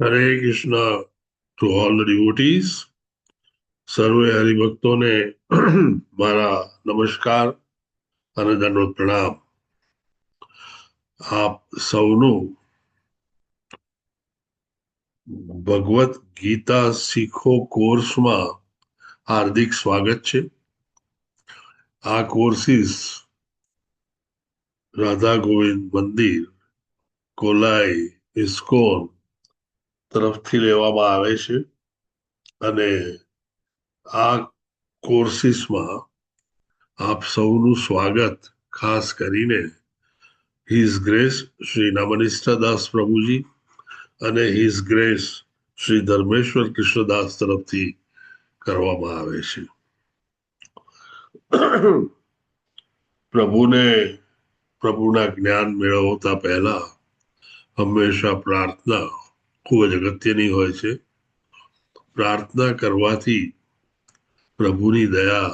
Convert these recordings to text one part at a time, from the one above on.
Hare Krishna to all the ડિવોટીઝ. સર્વે હરિભક્તોને મારા નમસ્કાર અને દંડવત પ્રણામ. આપ સૌનું ભગવત ગીતા શીખો કોર્સમાં હાર્દિક સ્વાગત છે. આ કોર્સિસ રાધા ગોવિંદ મંદિર, કોલાઈ, ઇસ્કોન તરફથી લેવામાં આવે છે અને આ કોર્સિસમાં આપ સૌનું સ્વાગત ખાસ કરીને હિઝ ગ્રેસ શ્રી નમનિષ્ઠ દાસ પ્રભુજી અને હિઝ ગ્રેસ શ્રી ધર્મેશ્વર કૃષ્ણદાસ તરફથી કરવામાં આવે છે. પ્રભુના જ્ઞાન મેળવતા પહેલા હંમેશા પ્રાર્થના ખૂબ જ અગત્યની હોય છે. પ્રાર્થના કરવાથી પ્રભુની દયા,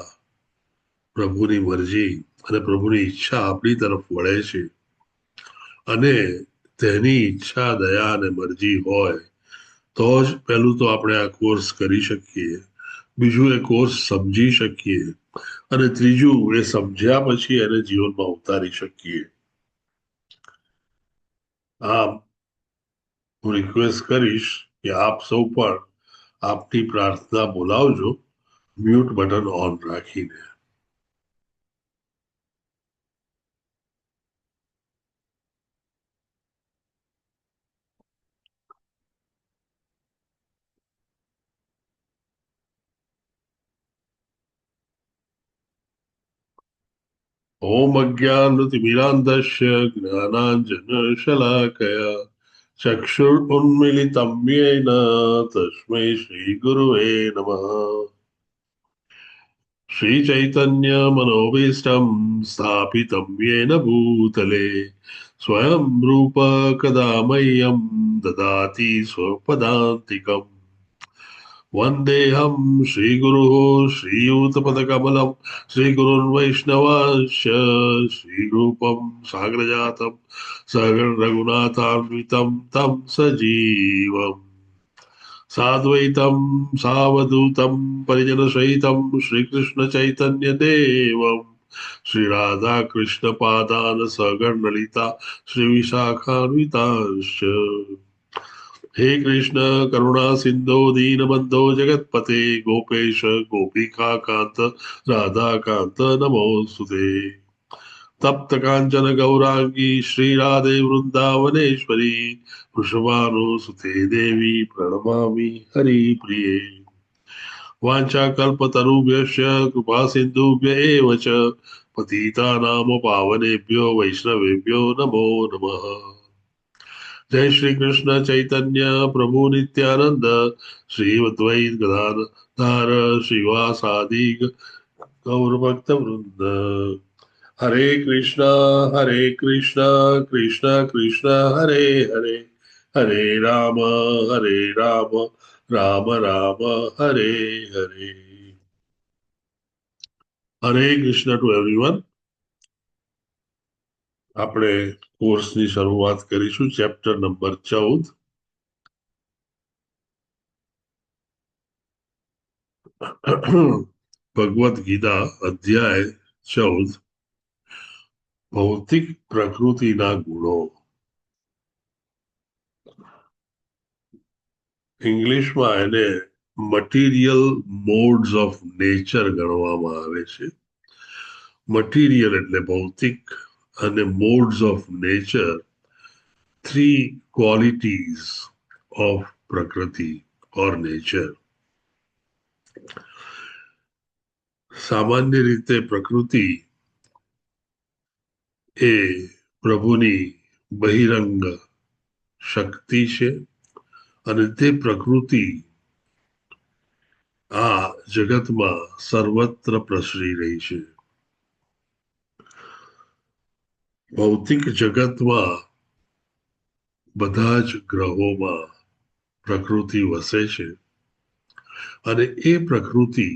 પ્રભુની મરજી અને પ્રભુની ઈચ્છા આપણી તરફ વળે છે અને તેની ઈચ્છા, દયા અને મરજી હોય તો જ પહેલું તો આપણે આ કોર્સ કરી શકીએ, બીજું એ કોર્સ સમજી શકીએ અને ત્રીજું એ સમજ્યા પછી એને જીવનમાં ઉતારી શકીએ. આમ હું રિક્વેસ્ટ કરીશ કે આપ સૌ પણ આપની પ્રાર્થના બોલાવજો મ્યુટ બટન ઓન રાખીને. ઓમ અજ્ઞાનતિમિરાન્ધસ્ય જ્ઞાનાંજનશલાકયા ચક્ષુરુન્મિલિतं येन તસ્मै શ્રીગુરવે નમઃ. श्रीचैतन्यमनोभीष्टं स्थापितं येन भूतले स्वयं रूप कदा मह्यं ददाति स्वपदान्तिकम्. वन्देऽहं श्रीगुरुः श्रीयुतपदकमलं श्रीगुरुन् वैष्णवांश्च श्रीरूपं साग्रजातं सगण रघुनाथान्वितं तं सजीवम् साद्वैतं सावधूतं परिजनसहितं श्रीकृष्णचैतन्यदेवं श्रीराधाकृष्णपादान् सगण ललिता श्रीविशाखान्वितांश्च. हे कृष्ण करुणा सिंधो दीनबंधो जगतपते गोपेश गोपिका कांत राधा कांत नमोस्तुते. तप्त कांचन गौरांगी श्री राधे वृंदावनेश्वरी वृषभानुसुते देवी प्रणमामि हरिप्रिये. वाञ्छाकल्पतरुभ्यश्च कृपा सिन्धुभ्य एव च पतितानां पावनेभ्यो वैष्णवेभ्यो नमो नमः. जय श्री कृष्ण चैतन्य प्रभु नित्यानंद श्री अद्वैत गदाधर श्रीवासादि गौर भक्त वृंद. हरे कृष्णा कृष्ण कृष्ण हरे हरे, हरे राम राम राम हरे हरे. हरे कृष्ण टू एवरीवन. આપણે કોર્સની શરૂઆત કરીશું. ચેપ્ટર નંબર 14, ભગવદ ગીતા અધ્યાય 14, ભૌતિક પ્રકૃતિના ગુણો. ઇંગ્લિશમાં એને મટીરિયલ મોડ્સ ઓફ નેચર ગણવામાં આવે છે. મટીરિયલ એટલે ભૌતિક અને modes of nature, 3 qualities of પ્રકૃતિ ઓર નેચર. સામાન્ય રીતે પ્રકૃતિ એ પ્રભુની બહિરંગ શક્તિ છે અને તે પ્રકૃતિ આ જગતમાં સર્વત્ર પ્રસરી રહી છે. ભૌતિક જગતમાં બધા જ ગ્રહોમાં પ્રકૃતિ વસે છે અને એ પ્રકૃતિ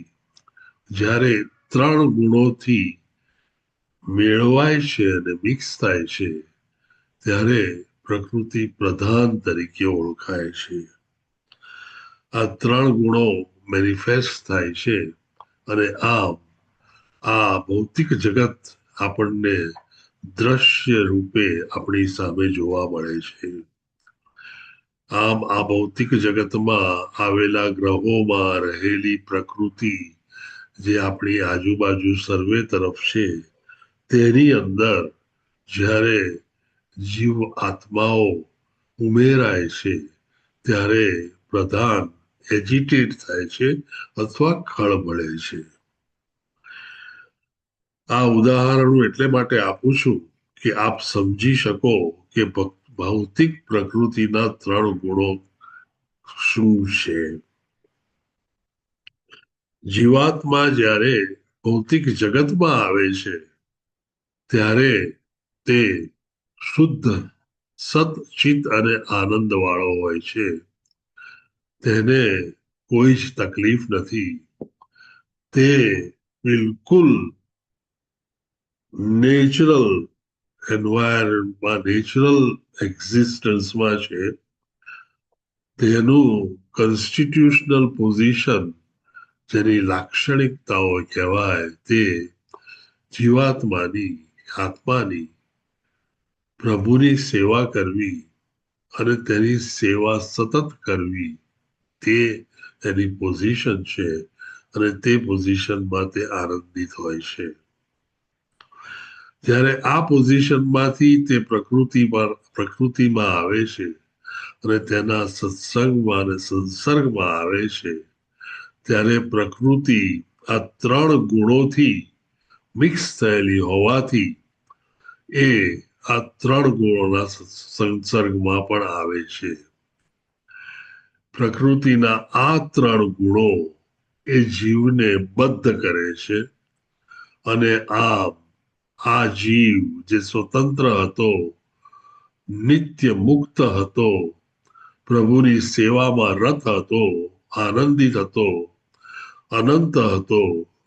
જ્યારે 3 ગુણોથી મેળવાય છે અને મિક્સ થાય છે ત્યારે પ્રકૃતિ પ્રધાન તરીકે ઓળખાય છે. આ ત્રણ ગુણો મેનિફેસ્ટ થાય છે અને આ ભૌતિક જગત આપણને દ્રશ્ય રૂપે આપણી સામે જોવા મળે છે. આમ આ ભૌતિક જગતમાં આવેલા ગ્રહોમાં રહેલી પ્રકૃતિ જે આપણી આજુબાજુ સર્વે તરફ છે તેની અંદર જ્યારે જીવ આત્માઓ ઉમેરાય છે ત્યારે પ્રધાન એજિટેટ થાય છે અથવા ખળબળે છે. આ ઉદાહરણ હું એટલે માટે આપું છું કે આપ સમજી શકો કે ભૌતિક પ્રકૃતિના ત્રણ ગુણો શું છે. જીવાત્મા જ્યારે ભૌતિક જગતમાં આવે છે ત્યારે તે શુદ્ધ સતચિત અને આનંદ વાળો હોય છે. તેને કોઈ જ તકલીફ નથી. તે બિલકુલ નેચરલ એન્વાયરમેન્ટમાં નેચરલ એક્ઝિસ્ટન્સમાં છે. તેનું કોન્સ્ટિટ્યુશનલ પોઝિશન જેની લાક્ષણિકતાઓ કહેવાય તે જીવાત્માની આત્માની પ્રભુની સેવા કરવી અને તેની સેવા સતત કરવી તે એની પોઝિશન છે અને તે પોઝિશનમાં તે આનંદિત હોય છે. જ્યારે આ પોઝિશનમાંથી તે પ્રકૃતિમાં આવે છે અને તેના સત્સંગમાં અને સંસર્ગમાં આવે છે ત્યારે પ્રકૃતિ આ ત્રણ ગુણોથી મિક્સ થયેલી હોવાથી એ આ ત્રણ ગુણોના સંસર્ગમાં પણ આવે છે. પ્રકૃતિના આ ત્રણ ગુણો એ જીવને બદ્ધ કરે છે અને આ જીવ જે સ્વતંત્ર હતો, નિત્ય મુક્ત હતો, પ્રભુની સેવામાં રત હતો, આનંદિત હતો, અનંત હતો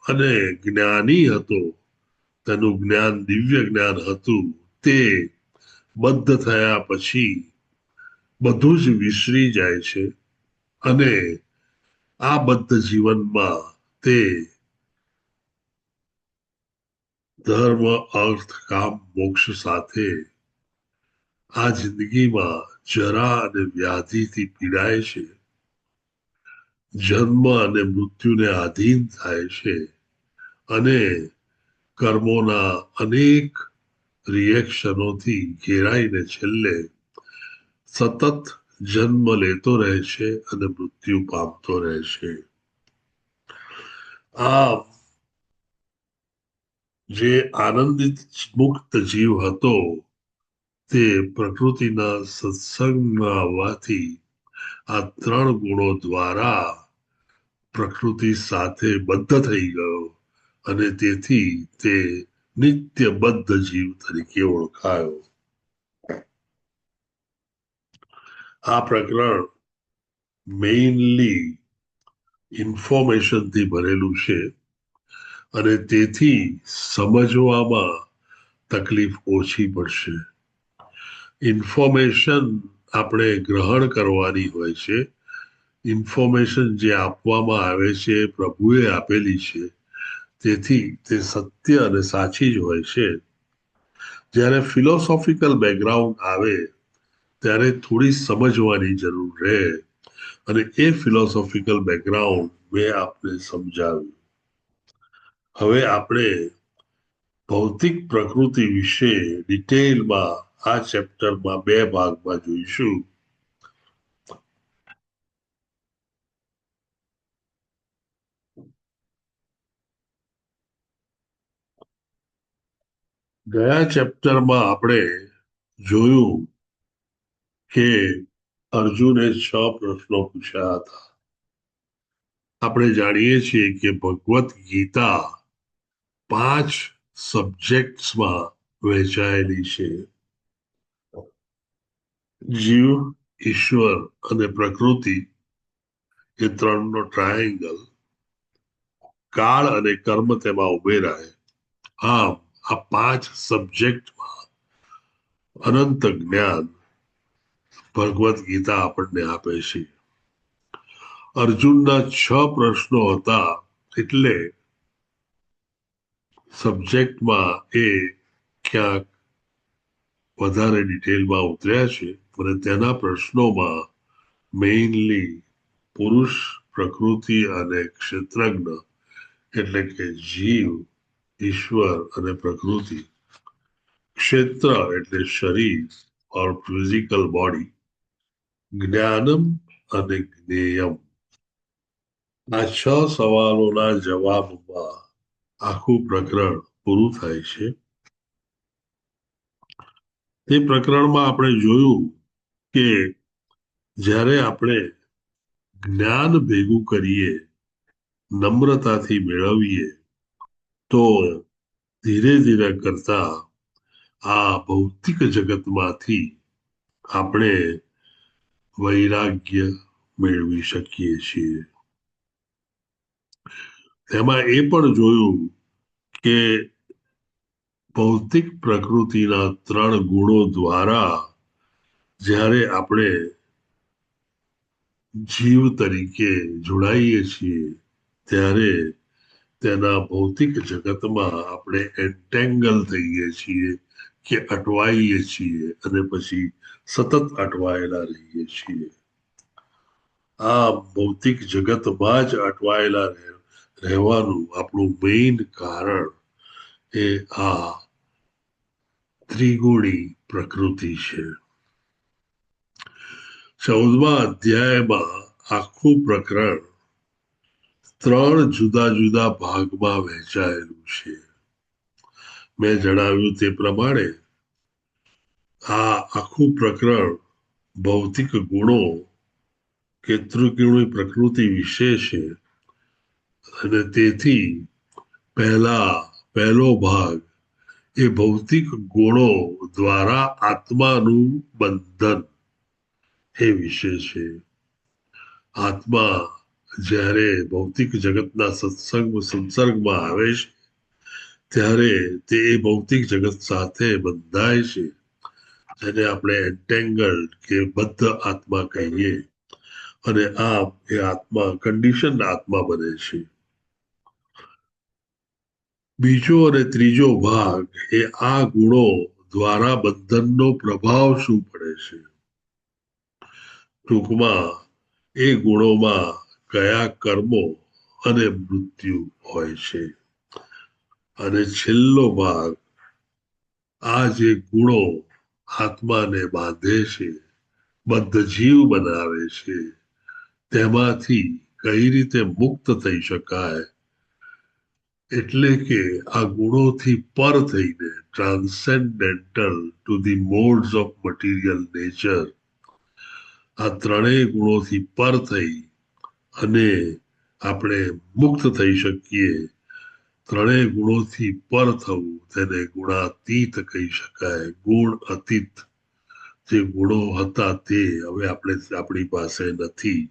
અને જ્ઞાની હતો, તેનું જ્ઞાન દિવ્ય જ્ઞાન હતું, તે બદ્ધ થયા પછી બધું જ વિસરી જાય છે અને આ બદ્ધ જીવનમાં તે ધર્મ અર્થ કામ મોક્ષ સાથે આ જિંદગીમાં જરા અને વ્યાધિથી પીડાય છે, જન્મ અને મૃત્યુને આધીન થાય છે અને કર્મોના અનેક રિએક્શનોથી ઘેરાઈને છેલ્લે સતત જન્મ લેતો રહે છે અને મૃત્યુ પામતો રહે છે. આ જે આનંદિત મુક્ત જીવ હતો તે પ્રકૃતિના સત્સંગમાં આવવાથી આ ત્રણ ગુણો દ્વારા પ્રકૃતિ સાથે બદ્ધ થઈ ગયો અને તેથી તે નિત્યબદ્ધ જીવ તરીકે ઓળખાયો. આ પ્રકરણ મેઇનલી ઇન્ફોર્મેશનથી ભરેલું છે અને તેથી સમજવામાં તકલીફ ઓછી પડશે. ઇન્ફોર્મેશન આપણે ગ્રહણ કરવાની હોય છે. ઇન્ફોર્મેશન જે આપવામાં આવે છે પ્રભુએ આપેલી છે તેથી તે સત્ય અને સાચી જ હોય છે. જ્યારે ફિલોસોફિકલ બેકગ્રાઉન્ડ આવે ત્યારે થોડી સમજવાની જરૂર રહે અને એ ફિલોસોફિકલ બેકગ્રાઉન્ડ મેં આપને સમજાવ્યું. હવે આપણે ભૌતિક પ્રકૃતિ વિશે ડિટેલમાં આ ચેપ્ટરમાં બે ભાગમાં જોઈશું. ગયા ચેપ્ટરમાં આપણે જોયું કે અર્જુને 6 પ્રશ્નો પૂછ્યા હતા. આપણે જાણીએ છીએ કે ભગવત ગીતા 5 સબ્જેક્ટ્સમાં વહેંચાયેલી છે. જીવ, ઈશ્વર અને પ્રકૃતિ એ ત્રણનો ટ્રાયેંગલ, કાળ અને કર્મ તેમાં ઉમેરાય. આમ આ 5 સબ્જેક્ટમાં અનંત જ્ઞાન ભગવત ગીતા આપણને આપે છે અર્જુનના 6 પ્રશ્નો હતા, એટલે સબ્જેક્ટમાં એ ક્યાંક વધારે ડિટેલમાં ઉતર્યા છે અને તેના પ્રશ્નોમાં મેઇનલી પુરુષ, પ્રકૃતિ અને ક્ષેત્રજ્ઞ એટલે કે જીવ, ઈશ્વર અને પ્રકૃતિ, ક્ષેત્ર એટલે શરીર ઓર ફિઝિકલ બોડી, જ્ઞાનમ અને જ્ઞેયમ, આ 6 સવાલોના જવાબમાં આખું પ્રકરણ પૂરું થાય છે. તે પ્રકરણમાં આપણે જોયું કે જ્યારે આપણે જ્ઞાન ભેગું કરીએ, નમ્રતાથી મેળવીએ, તો ધીરે ધીરે કરતા આ ભૌતિક જગતમાંથી આપણે વૈરાગ્ય મેળવી શકીએ છીએ. તેમાં એ પણ જોયું કે ભૌતિક પ્રકૃતિના 3 ગુણો દ્વારા જ્યારે આપણે જીવ તરીકે જોડાઈએ છીએ ત્યારે તેના ભૌતિક જગતમાં આપણે એન્ટેંગલ થઈએ છીએ કે અટવાઈએ છીએ અને પછી સતત અટવાયેલા રહીએ છીએ. આ ભૌતિક જગતમાં જ અટવાયેલા રહેવાનું આપણું મેઇન કારણ એ આ ત્રિગુણી પ્રકૃતિ છે. 14મા અધ્યાયમાં આખું પ્રકરણ 3 જુદા જુદા ભાગમાં વહેંચાયેલું છે. મેં જણાવ્યું તે પ્રમાણે આ આખું પ્રકરણ ભૌતિક ગુણો કે ત્રિગુણી પ્રકૃતિ વિશે છે અને તેથી પહેલો ભાગ એ ભૌતિક ગુણો દ્વારા આત્માનું બંધન એ વિશે છે. આત્મા જ્યારે ભૌતિક જગતના સંસર્ગમાં આવે છે ત્યારે તે ભૌતિક જગત સાથે બંધાય છે, જેને આપણે એન્ટેંગલ્ડ કે બદ્ધ આત્મા કહીએ, અને આમ એ આત્મા કન્ડિશન આત્મા બને છે. બીજો અને ત્રીજો ભાગ એ આ ગુણો દ્વારા બંધનનો પ્રભાવ શું પડે છે. ટૂંકમાં એ ગુણોમાં કયા કર્મો અને મૃત્યુ હોય છે. અને છેલ્લો ભાગ આ જે ગુણો આત્માને બાંધે છે, બદ્ધ જીવ બનાવે છે, તેમાંથી કઈ રીતે મુક્ત થઈ શકાય, એટલે કે આ ગુણોથી પર થઈને transcendental to the modes of material nature, આ 3 ગુણોથી પર થઈ અને આપણે મુક્ત થઈ શકીએ. 3 ગુણોથી પર થવું તેને ગુણાતીત કહી શકાય. ગુણ અતીત, જે ગુણો હતા તે હવે આપણી પાસે નથી.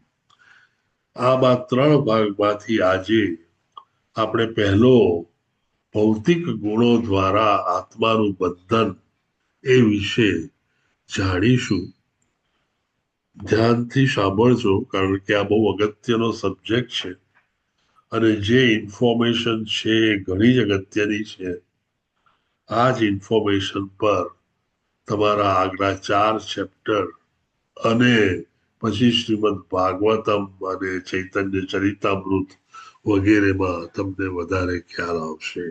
આ 3 ભાગમાંથી આજે આપણે પહેલો ભૌતિક ગુણો દ્વારા આત્માનું બંધન એ વિશે જાણીશું. ધ્યાનથી સાંભળજો, કારણ કે આ બહુ અગત્યનો સબ્જેક્ટ છે અને જે ઇન્ફોર્મેશન છે એ ઘણી જ અગત્યની છે. આ જ ઇન્ફોર્મેશન પર તમારા આગલા 4 ચેપ્ટર અને પછી શ્રીમદ ભાગવતમ અને ચૈતન્ય ચરિતામૃત વગેરેમાં તમને વધારે ખ્યાલ આવશે.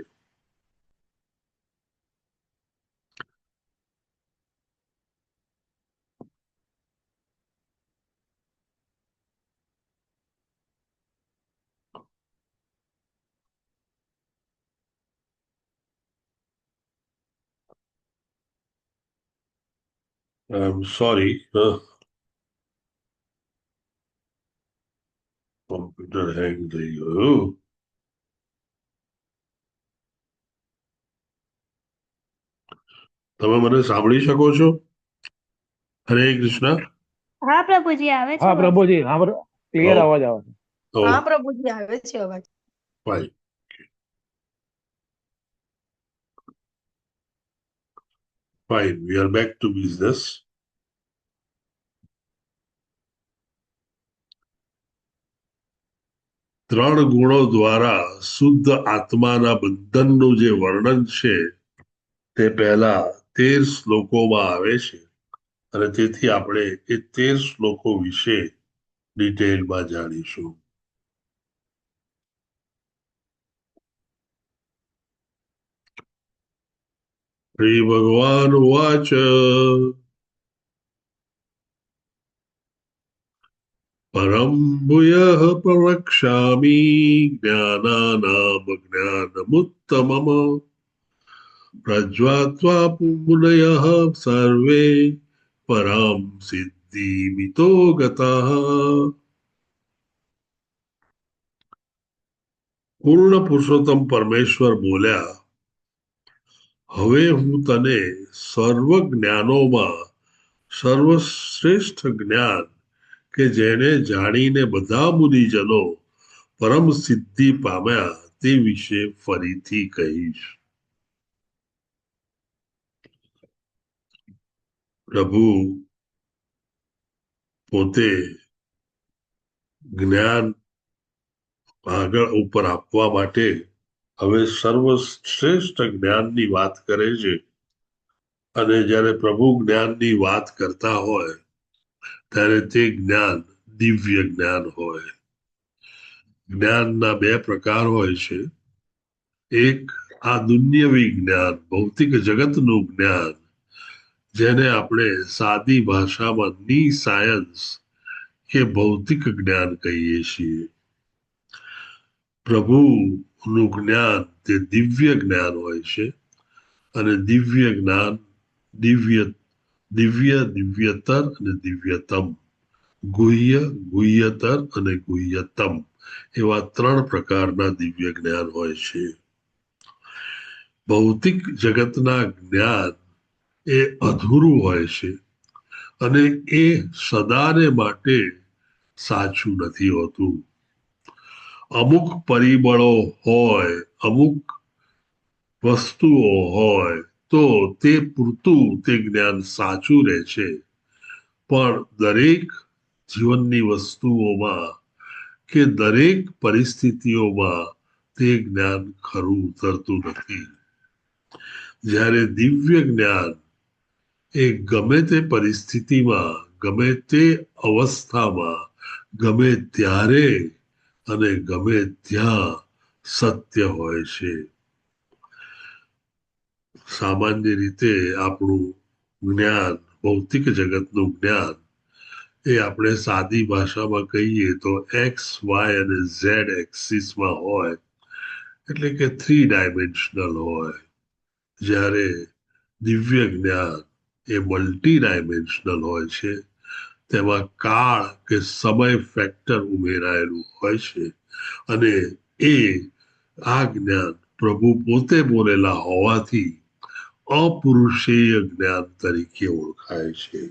સોરી, કોમ્પ્યુટર હેંગ થઈ ગયું. તમે મને સાંભળી શકો છો? હરે કૃષ્ણ. હા પ્રભુજી, આવે છે. હા પ્રભુજી, ક્લિયર અવાજ આવે છે. હા પ્રભુજી, આવે છે અવાજ. Fine. Fine, we are back to business. ત્રણ ગુણો દ્વારા શુદ્ધ આત્માના બંધનનું જે વર્ણન છે તે પહેલા 13 શ્લોકોમાં આવે છે અને તેથી આપણે એ 13 શ્લોકો વિશે ડિટેલમાં જાણીશું. શ્રી ભગવાન વાચ પરમ ભૂયઃ પ્રવક્ષ્યામિ જ્ઞાનાનામ જ્ઞાનમુત્તમમ પ્રજ્વાત્વા મુનયઃ સર્વે પરામ સિદ્ધિમિતો ગતઃ. પૂર્ણ પુરુષોત્તમ પરમેશ્વર બોલ્યા, હવે હું તને સર્વ જ્ઞાનોમાં સર્વશ્રેષ્ઠ જ્ઞાન કે જેને જાણીને બધા મુનિજનો પરમ સિદ્ધિ પામ્યા તે વિશે ફરીથી કહીશ. પ્રભુ પોતે જ્ઞાન આગળ ઉપર આપવા માટે હવે સર્વશ્રેષ્ઠ જ્ઞાનની વાત કરે છે અને જ્યારે પ્રભુ જ્ઞાનની વાત કરતા હોય ત્યારે તે જ્ઞાન દિવ્ય જ્ઞાન હોય. જ્ઞાનના બે પ્રકાર હોય છે. એક આ દુન્યવી જ્ઞાન, ભૌતિક જગતનું જ્ઞાન, જેને આપણે સાદી ભાષામાં ની સાયન્સ કે ભૌતિક જ્ઞાન કહીએ છીએ. પ્રભુનું જ્ઞાન તે દિવ્ય જ્ઞાન હોય છે અને દિવ્ય જ્ઞાન દિવ્યતર અને દિવ્યતમ, ગુહ્ય, ગુહ્યતર અને ગુહ્યતમ એવા ત્રણ પ્રકારના દિવ્ય જ્ઞાન હોય છે. ભૌતિક જગતના જ્ઞાન એ અધૂરું હોય છે અને એ સદાને માટે સાચું નથી હોતું. અમુક પરિબળો હોય, અમુક વસ્તુઓ હોય તો તે પૂરતું તે જ્ઞાન સાચું રહે છે, પણ દરેક જીવનની વસ્તુઓમાં કે દરેક પરિસ્થિતિઓમાં તે જ્ઞાન ખરું ઉતરતું નથી. જ્યારે દિવ્ય જ્ઞાન એ ગમે તે પરિસ્થિતિમાં, ગમે તે અવસ્થામાં, ગમે ત્યારે અને ગમે ત્યાં સત્ય હોય છે. સામાન્ય રીતે આપણું જ્ઞાન, ભૌતિક જગતનું જ્ઞાન એ આપણે સાદી ભાષામાં કહીએ તો એક્સ, વાય અને ઝેડ એક્સિસમાં હોય, એટલે કે 3 ડાયમેન્શનલ હોય. જ્યારે દિવ્ય જ્ઞાન એ મલ્ટી ડાયમેન્શનલ હોય છે. તેમાં કાળ કે સમય ફેક્ટર ઉમેરાયેલું હોય છે અને એ આ જ્ઞાન પ્રભુ પોતે બોલેલા હોવાથી અપુરુષેય જ્ઞાન તરીકે ઓળખાય છે.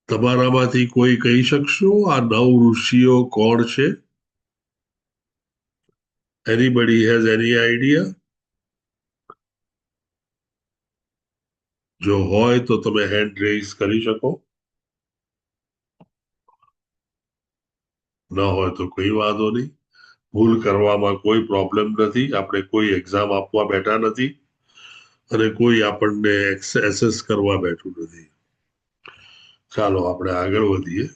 તમારામાંથી કોઈ કહી શકશો આ 9 ઋષિઓ કોણ છે? Anybody has any idea? જો હોય તો તમે હેન્ડ રેઝ કરી શકો. ન હોય તો કોઈ વાંધો નહીં. ભૂલ કરવામાં કોઈ પ્રોબ્લેમ નથી. આપણે કોઈ એક્ઝામ આપવા બેઠા નથી અને કોઈ આપણને એસેસ કરવા બેઠું નથી. ચાલો આપણે આગળ વધીએ.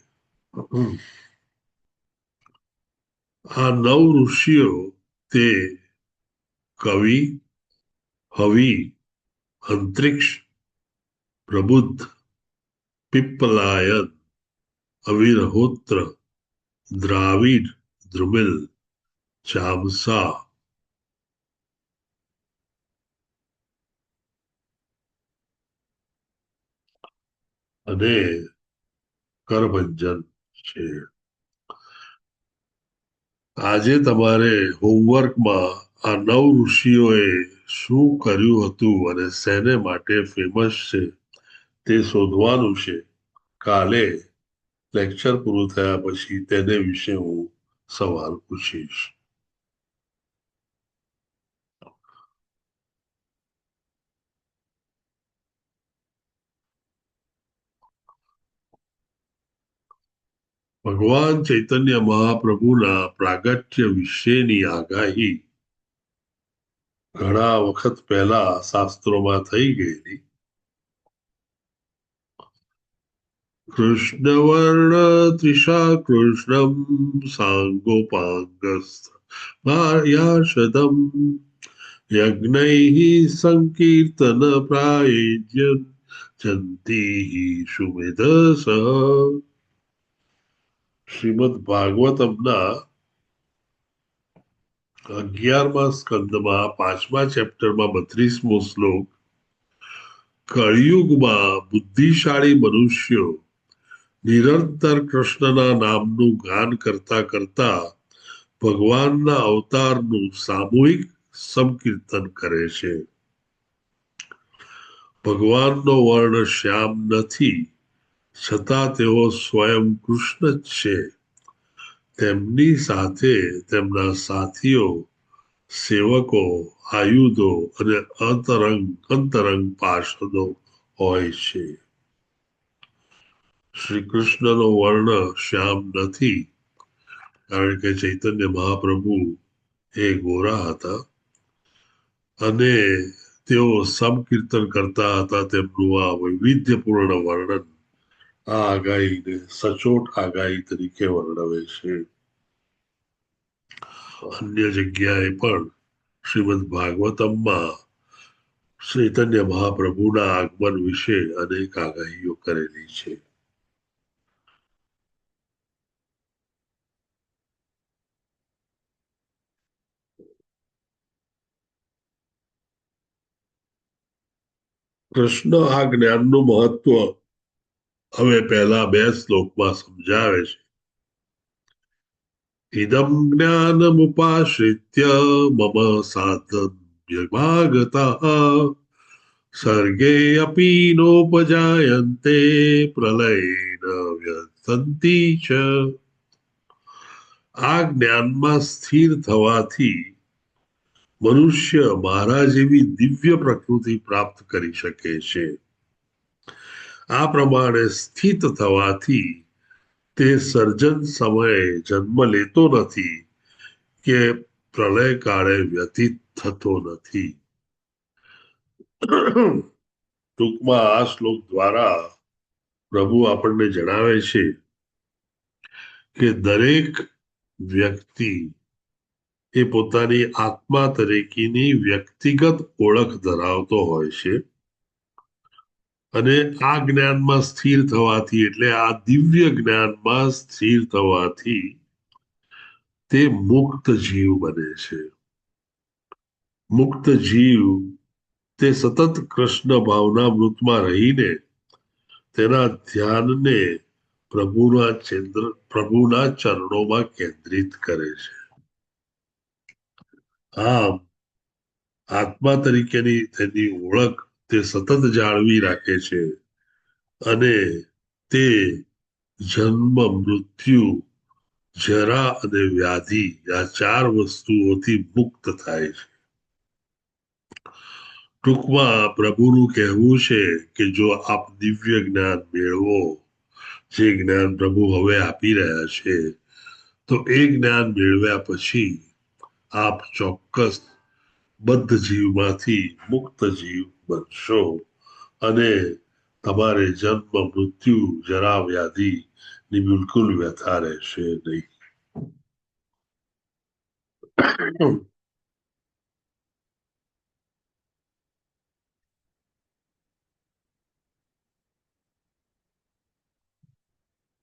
આ 9 ઋષિઓ તે કવિ, હવિ, અંતરિક્ષ, પ્રબુદ્ધ, પિપ્પલાયન, અવિરહોત્ર, દ્રાવિડ, દ્રુમિલ, ચામસા અને કરભંજન છે. આજે તમારે હોમવર્કમાં આ 9 ઋષિઓએ શું કર્યું હતું અને શેને માટે ફેમસ છે તે શોધવાનું છે. કાલે લેક્ચર પૂરું થયા પછી તેને વિશે હું સવાલ પૂછીશ. ભગવાન ચૈતન્ય મહાપ્રભુના પ્રાગટ્ય વિશેની આગાહી ઘણા વખત પહેલા શાસ્ત્રોમાં થઈ ગયેલી. કૃષ્ણવર્ણ ત્રિષા કૃષ્ણમ સાંગોપાંગસ્થ ભાર્યાશદમ યજ્ઞૈઃ સંકીર્તન પ્રાયજ્ય જંતી સુમેધસ. શ્રીમદ ભાગવતમના 11મા સ્કંદમાં 5મા ચેપ્ટરમાં 32મો શ્લોક. કળિયુગમાં બુદ્ધિશાળી મનુષ્યો નિરંતર કૃષ્ણના નામનું ગાન કરતા કરતા ભગવાનના અવતારનું સામૂહિક સંકીર્તન કરે છે. ભગવાનનો વર્ણ શ્યામ નથી, છતાં તેઓ સ્વયં કૃષ્ણ જ છે. તેમની સાથે તેમના સાથીઓ, સેવકો, આયુધો અને અંતરંગ પાર્ષદો હોય છે. શ્રી કૃષ્ણનો વર્ણ શ્યામ નથી, કારણ કે ચૈતન્ય મહાપ્રભુ એ ગોરા હતા અને તેઓ સંકીર્તન કરતા હતા. તેમનું આ વૈવિધ્યપૂર્ણ વર્ણન આ આગાહીને સચોટ આગાહી તરીકે વર્ણવે છે. અન્ય જગ્યાએ પણ શ્રીમદ ભાગવતમમાં ચૈતન્ય મહાપ્રભુના આગમન વિશે અનેક આગાહીઓ કરેલી છે. કૃષ્ણ આ જ્ઞાનનું મહત્વ હવે પહેલા 2 શ્લોકમાં સમજાવે છે. ઇદમ જ્ઞાનમુપાશ્રિત્ય મમ સાધમ્યભાગતઃ સર્ગે અપી નોપજાયન્તે પ્રલયેન વ્યથંતિ ચ. આ જ્ઞાનમાં સ્થિર થવાથી મનુષ્ય મારા જેવી દિવ્ય પ્રકૃતિ પ્રાપ્ત કરી શકે છે. આ પ્રમાણે સ્થિત થવાથી તે સર્જન સમયે જન્મ લેતો નથી કે પ્રલય કાળે વ્યતીત થતો નથી. ટૂંકમાં આ શ્લોક દ્વારા પ્રભુ આપણને જણાવે છે કે દરેક વ્યક્તિ એ પોતાની આત્મા તરીકેની વ્યક્તિગત ઓળખ ધરાવતો હોય છે અને આ જ્ઞાનમાં સ્થિર થવાથી, એટલે આ દિવ્ય જ્ઞાનમાં સ્થિર થવાથી તે મુક્ત જીવ બને છે. મુક્ત જીવ તે સતત કૃષ્ણ ભાવના મૃતમાં રહીને તેના ધ્યાનને પ્રભુના ચરણોમાં કેન્દ્રિત કરે છે. આમ આત્મા તરીકેની તેની ઓળખ તે સતત જાળવી રાખે છે અને તે જન્મ, મૃત્યુ, જરા અને વ્યાધિ આ 4 વસ્તુઓથી મુક્ત થાય છે. ટૂંકમાં પ્રભુનું કહેવું છે કે જો આપ દિવ્ય જ્ઞાન મેળવો, જે જ્ઞાન પ્રભુ હવે આપી રહ્યા છે, તો એ જ્ઞાન મેળવ્યા પછી આપ ચોક્કસ બદ્ધ જીવમાંથી મુક્ત જીવ બનશો અને તમારે જન્મ, મૃત્યુ, જરા, વ્યાધિ ની બિલકુલ વ્યથા રહેશે નહીં.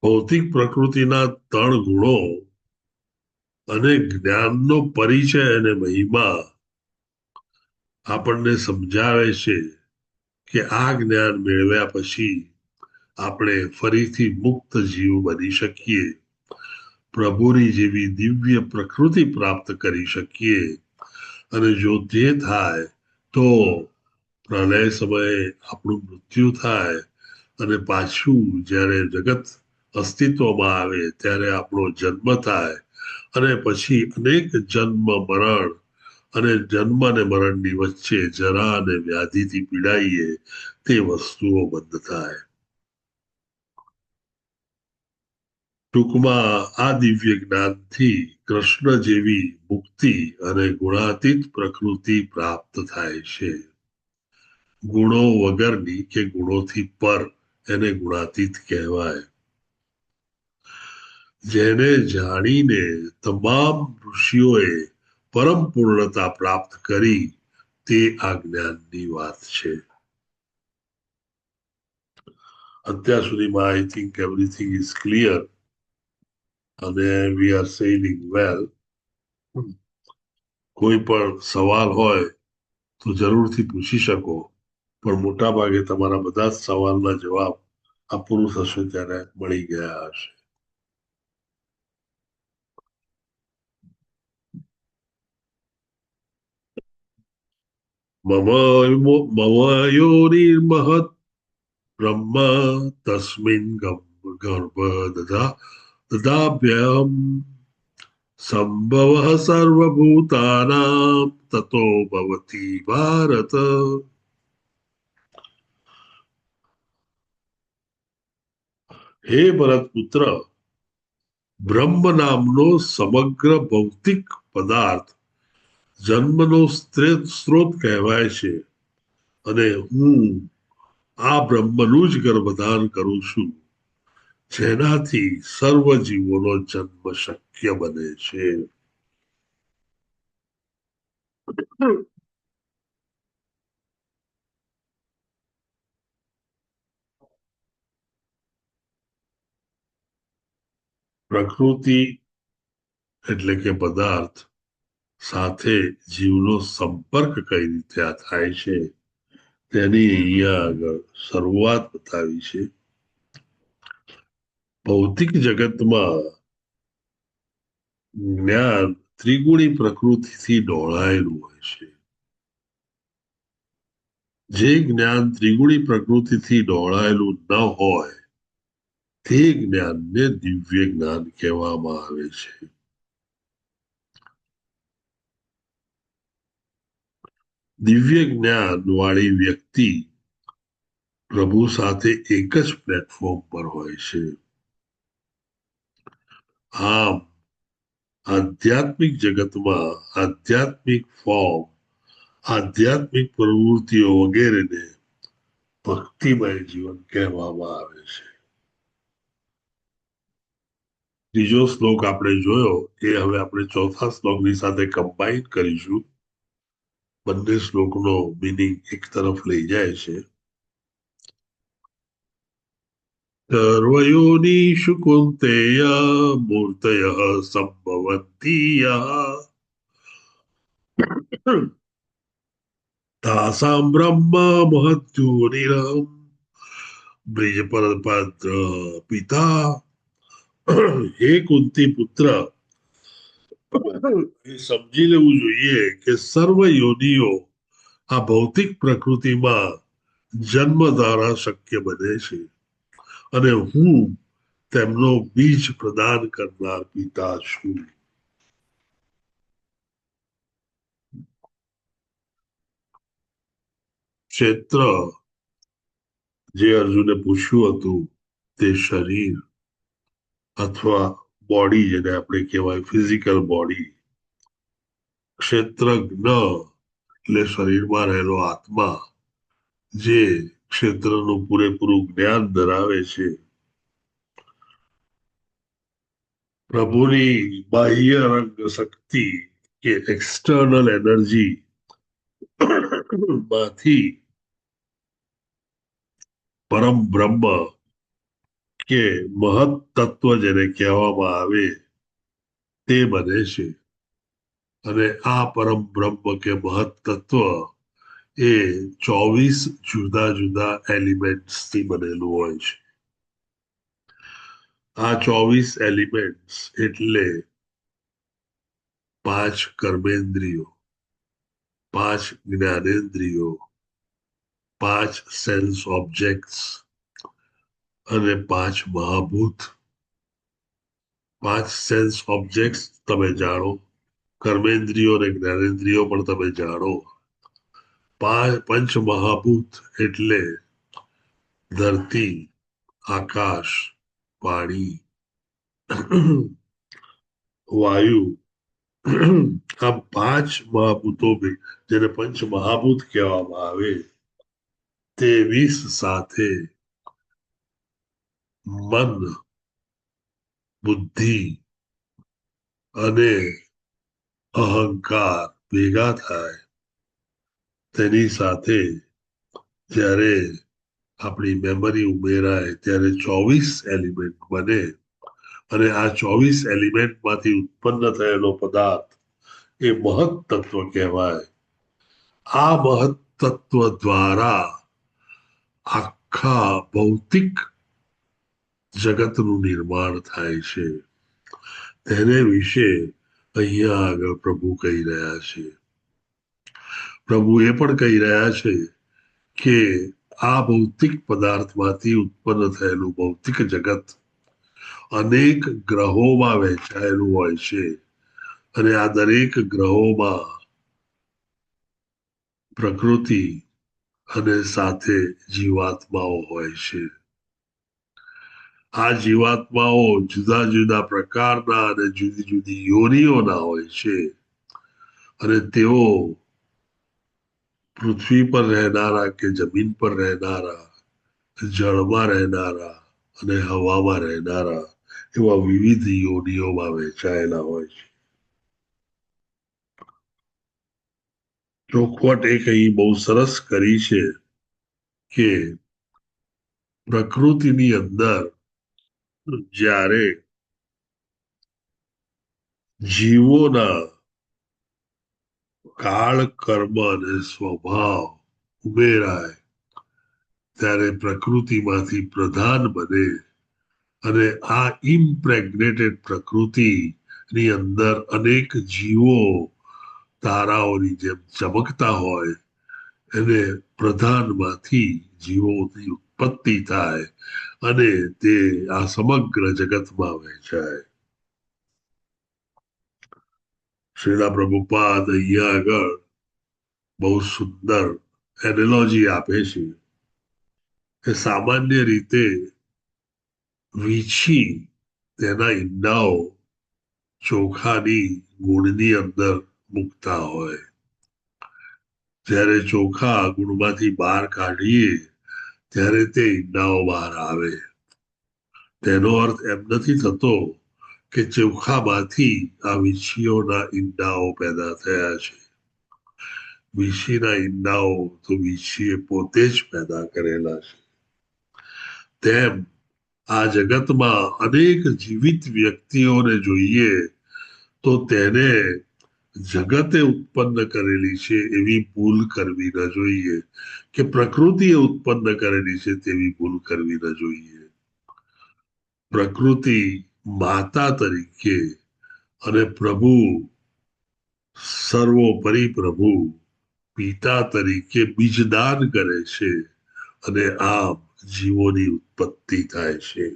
ભૌતિક પ્રકૃતિના 3 ગુણો અને જ્ઞાનનો પરિચય અને મહિમા આપણને સમજાવે છે કે આ જ્ઞાન મેળવ્યા પછી આપણે ફરીથી મુક્ત જીવ બની શકીએ, પ્રભુની જેવી દિવ્ય પ્રકૃતિ પ્રાપ્ત કરી શકીએ અને જો તે થાય તો પ્રલય સમયે આપણું મૃત્યુ થાય અને પાછું જ્યારે જગત અસ્તિત્વમાં આવે ત્યારે આપણો જન્મ થાય અને પછી અનેક જન્મ, મરણ અને જન્મ અને મરણની વચ્ચે જરા અને વ્યાધિથી પીડાઈએ તે વસ્તુઓ બંધ થાય. ટૂંકમાં આ દિવ્ય જ્ઞાનથી કૃષ્ણ જેવી મુક્તિ અને ગુણાતીત પ્રકૃતિ પ્રાપ્ત થાય છે. ગુણો વગરની કે ગુણોથી પર એને ગુણાતીત કહેવાય. જેને જાણીને તમામ ઋષિઓએ પરમ પૂર્ણતા પ્રાપ્ત કરી તે આ જ્ઞાનની વાત છે. અત્યાર સુધીમાં I think everything is clear અને વી આર સેઇલિંગ વેલ. કોઈ પણ સવાલ હોય તો જરૂરથી પૂછી શકો, પણ મોટા ભાગે તમારા બધા જ સવાલના જવાબ આ પૂરું થશે ત્યારે મળી ગયા હશે. મમ યોનિર્મહત બ્રહ્મ તસ્મિન ગર્ભ દદાભ્યમ સંભવ સર્વભૂતાનામ તતો ભવતી ભારત. હે ભરત પુત્ર, બ્રહ્મ નામનો સમગ્ર ભૌતિક પદાર્થ જન્મનો સ્ત્રોત કહેવાય છે અને હું આ બ્રહ્મનું જ ગર્ભધાન કરું છું, જેનાથી સર્વ જીવોનો જન્મ શક્ય બને છે. પ્રકૃતિ એટલે કે પદાર્થ સાથે જીવનો સંપર્ક કઈ રીતે થાય છે તેની અહીંયા આગળ શરૂઆત બતાવી છે. ભૌતિક જગતમાં જ્ઞાન ત્રિગુણી પ્રકૃતિથી ડોળાયેલું હોય છે. જે જ્ઞાન ત્રિગુણી પ્રકૃતિથી ડોળાયેલું ન હોય તે જ્ઞાનને દિવ્ય જ્ઞાન કહેવામાં આવે છે. દિવ્ય જ્ઞાન વાળી વ્યક્તિ પ્રભુ સાથે એક જ પ્લેટફોર્મ પર હોય છે. આમ આધ્યાત્મિક જગતમાં આધ્યાત્મિક ફોર્મ, આધ્યાત્મિક પ્રવૃત્તિઓ વગેરેને ભક્તિમય જીવન કહેવામાં આવે છે. ત્રીજો શ્લોક આપણે જોયો એ હવે આપણે ચોથા શ્લોકની સાથે કમ્બાઈન કરીશું. બંને શ્લોકનો મિનિંગ એક તરફ લઈ જાય છે. સર્વયોનિષુ કુંતેય મૂર્તય સંભવંતી તાસામ બ્રહ્મ મહદ્યોનિરમ બ્રિજપરપત્ર પિતા. હે કુંતી પુત્ર, સમજી લેવું જોઈએ કે સર્વ યોનિઓ આ ભૌતિક પ્રકૃતિમાં જન્મ દ્વારા શક્ય બને છે અને હું તેમનો બીજ પ્રદાન કરનાર પિતા છું. ક્ષેત્ર જે અર્જુને પૂછ્યું હતું તે શરીર અથવા બોડી, જેને આપણે કહેવાય ફિઝિકલ બોડી. ક્ષેત્રજ્ઞ એટલે શરીરમાં રહેલો આત્મા જે ક્ષેત્રનું પૂરેપૂરું જ્ઞાન ધરાવે છે. પ્રભુની બાહ્ય રંગ શક્તિ કે એક્સટર્નલ એનર્જી માંથી પરમ બ્રહ્મ કે મહત તત્વ જેને કહેવામાં આવે તે બને છે. અને આ પરમ બ્રહ્મ કે મહત તત્વ એ 24 જુદા જુદા એલિમેન્ટ્સ થી બનેલું હોય છે. આ 24 એલિમેન્ટ્સ એટલે 5 કર્મેન્દ્રિયો, 5 જ્ઞાનેન્દ્રિયો, 5 સેન્સ ઓબ્જેક્ટ્સ અને 5 મહાભૂત. 5 સેન્સ ઓબ્જેક્ટ્સ તમે જાણો, કર્મેન્દ્રિયો અને જ્ઞાનેન્દ્રિયો પણ તમે જાણો. પંચ મહાભૂત એટલે ધરતી, આકાશ, પાણી, વાયુ, આ પાંચ મહાભૂતો જેને પંચ મહાભૂત કહેવામાં આવે તે 20 સાથે મન, બુદ્ધિ અને અહંકાર ભેગા થાય તેની સાથે જ્યારે આપણી મેમરી ઉમેરાય ત્યારે 24 એલિમેન્ટ બને અને આ 24 એલિમેન્ટમાંથી ઉત્પન્ન થયેલો પદાર્થ એ મહત તત્વ કહેવાય. આ મહત તત્વ દ્વારા આખા ભૌતિક જગતનું નિર્માણ થાય છે. તેને વિશે અહીંયા આગળ પ્રભુ કહી રહ્યા છે. પ્રભુ એ પણ કહી રહ્યા છે કે આ ભૌતિક પદાર્થમાંથી ઉત્પન્ન થયેલું ભૌતિક જગત અનેક ગ્રહોમાં વહેંચાયેલું હોય છે અને આ દરેક ગ્રહોમાં પ્રકૃતિ અને સાથે જીવાત્માઓ હોય છે. આ જીવાત્માઓ જુદા જુદા પ્રકારના અને જુદી જુદી યોનિઓના હોય છે અને તેઓ પૃથ્વી પર રહેનારા કે જમીન પર રહેનારા, જળમાં રહેનારા અને હવામાં રહેનારા એવા વિવિધ યોનિઓમાં વહેંચાયેલા હોય છે. ચોખવટ એક અહીં બહુ સરસ કરી છે કે પ્રકૃતિની અંદર જ્યારે જીવોના કાળ, કર્મ અને સ્વભાવ ઉમેરાય ત્યારે પ્રકૃતિમાંથી પ્રધાન બને અને આ ઇમ્પ્રેગ્નેટેડ પ્રકૃતિની અંદર અનેક જીવો તારાઓની જેમ ચમકતા હોય એને પ્રધાનમાંથી જીવોની ઉત્પત્તિ થાય અને તે આ સમગ્ર જગતમાં વહેંચાય. શ્રીલા પ્રભુપાદ અહીંયા આગળ બહુ સુંદર એનોલોજી આપે છે કે સામાન્ય રીતે વીછી તેના ઈંડાઓ ચોખાની ગુણની અંદર મૂકતા હોય. જ્યારે ચોખા ગુણમાંથી બહાર કાઢીએ ત્યારે તે ઈંડાઓ બહાર આવે. તેનો અર્થ એમ નથી થતો કે ચોખામાંથી આ વીછીઓના ઈંડાઓ પેદા થયા છે. વીછીના ઈંડાઓ તો વીછીએ પોતે જ પેદા કરેલા છે. તેમ આ જગતમાં અનેક જીવિત વ્યક્તિઓને જોઈએ તો તેને જગતે ઉત્પન્ન કરેલી છે એવી ભૂલ કરવી ન જોઈએ કે પ્રકૃતિએ ઉત્પન્ન કરેલી છે તેવી ભૂલ કરવી ન જોઈએ. પ્રકૃતિ માતા તરીકે અને પ્રભુ સર્વોપરી પ્રભુ પિતા તરીકે બીજદાન કરે છે અને આમ જીવોની ઉત્પત્તિ થાય છે.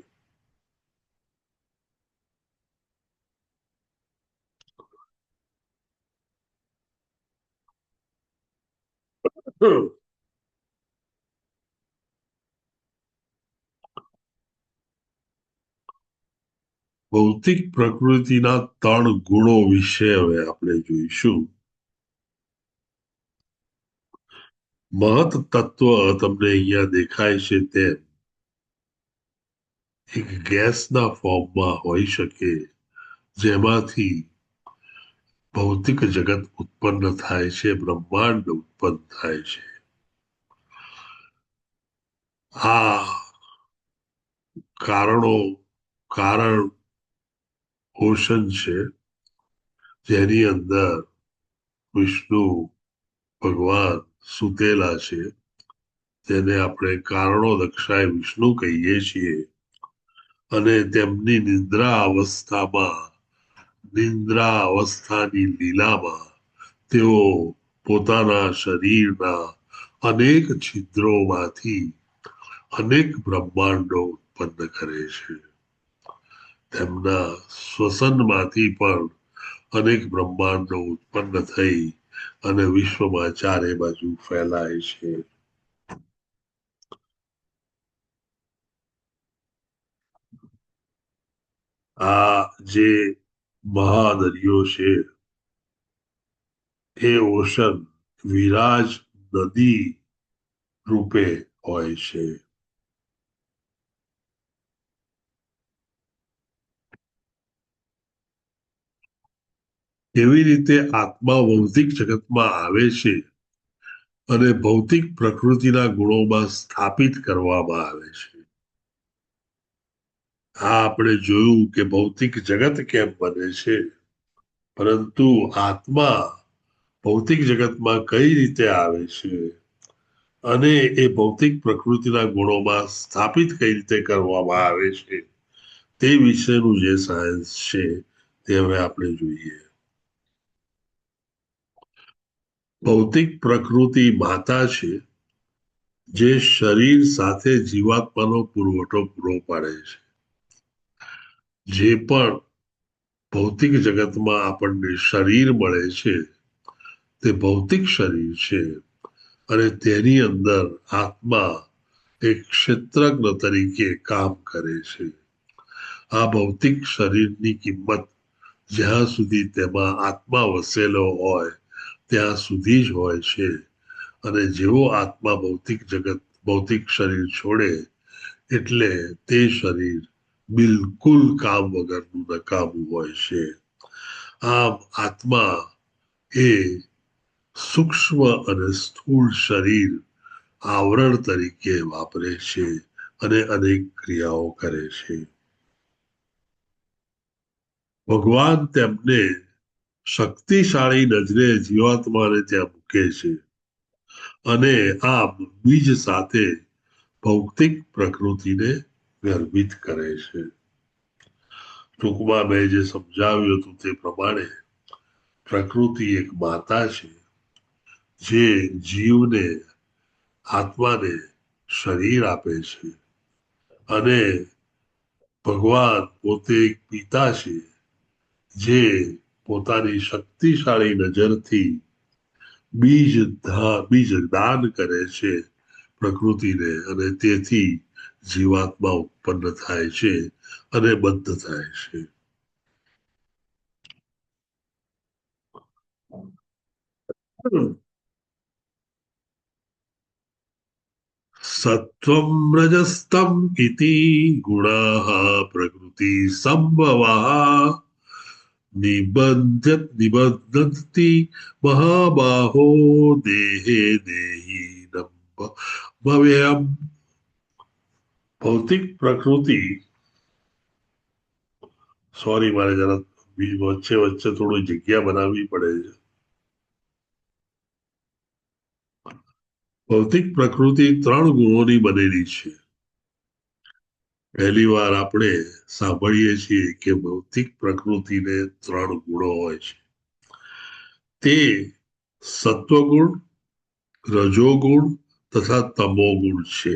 ભૌતિક પ્રકૃતિના 3 ગુણો વિશે હવે આપણે જોઈશું. મહત તત્વ તમને અહીંયા દેખાય છે તેમ એક ગેસના ફોર્મમાં હોઈ શકે જેમાંથી ભૌતિક જગત ઉત્પન્ન થાય છે, બ્રહ્માંડ ઉત્પન્ન થાય છે. આ કારણ ઓશન છે જેની અંદર વિષ્ણુ ભગવાન સુતેલા છે જેને આપણે કારણો દક્ષાય વિષ્ણુ કહીએ છીએ અને તેમની નિંદ્રા અવસ્થાની લીલામાં તેઓ પોતાના શરીરના અનેક છિદ્રોમાંથી અનેક બ્રહ્માંડો ઉત્પન્ન કરે છે. તેમના શ્વસનમાંથી પણ અનેક બ્રહ્માંડો ઉત્પન્ન થઈ અને વિશ્વમાં ચારે બાજુ ફેલાય છે. આ જે મહાદરિયો છે એ ઓશન વિરાજ નદી રૂપે હોય છે. કેવી રીતે આત્મા ભૌતિક જગતમાં આવે છે અને ભૌતિક પ્રકૃતિના ગુણોમાં સ્થાપિત કરવામાં આવે છે. આ આપણે જોયું કે ભૌતિક જગત કેમ બને છે, પરંતુ આત્મા ભૌતિક જગતમાં કઈ રીતે આવે છે અને એ ભૌતિક પ્રકૃતિના ગુણોમાં સ્થાપિત કઈ રીતે કરવામાં આવે છે તે વિશેનું જે સાયન્સ છે તે હવે આપણે જોઈએ. ભૌતિક પ્રકૃતિ માતા છે જે શરીર સાથે જીવાત્માનો પુરવઠો પૂરો પાડે છે. જે પણ ભૌતિક જગતમાં આપણને શરીર મળે છે તે ભૌતિક શરીર છે અને તેની અંદર આત્મા એક ક્ષેત્રજ્ઞ તરીકે કામ કરે છે. આ ભૌતિક શરીરની કિંમત જ્યાં સુધી તેમાં આત્મા વસેલો હોય ત્યાં સુધી જ હોય છે અને જેવો આત્મા ભૌતિક શરીર છોડે એટલે તે શરીર બિલકુલ કામ વગરનું નકામું હોય છે. આમ આત્મા એ સૂક્ષ્મ અને સ્થૂળ શરીર આવરણ તરીકે વાપરે છે અને અનેક ક્રિયાઓ કરે છે. ભગવાન તેમને શક્તિશાળી નજરે જીવાત્માને ત્યાં મૂકે છે અને આમ બીજ સાથે ભૌતિક પ્રકૃતિને ગર્ભિત કરે છે. ટૂંકમાં મેં જે સમજાવ્યું હતું તે પ્રમાણે પ્રકૃતિ એક માતા છે જે જીવને આત્માને શરીર આપે છે અને ભગવાન પોતે એક પિતા છે જે પોતાની શક્તિશાળી નજરથી બીજ દાન કરે છે પ્રકૃતિને અને તેથી જીવાત્મા ઉત્પન્ન થાય છે અને બંધ થાય છે. સત્વમ રજસ્તમ ઇતિ ગુણાઃ પ્રકૃતિ સંભવાઃ નિબધ્નતિ મહાબાહો દેહે દેહી ભવ્યમ. ભૌતિક પ્રકૃતિ સોરી મારે જરા વચ્ચે વચ્ચે થોડી જગ્યા બનાવવી પડે છે. ભૌતિક પ્રકૃતિ 3 ગુણોની બનેલી છે. પહેલી વાર આપણે સાંભળીએ છીએ કે ભૌતિક પ્રકૃતિને 3 ગુણો હોય છે. તે સત્વગુણ, રજોગુણ તથા તમોગુણ છે.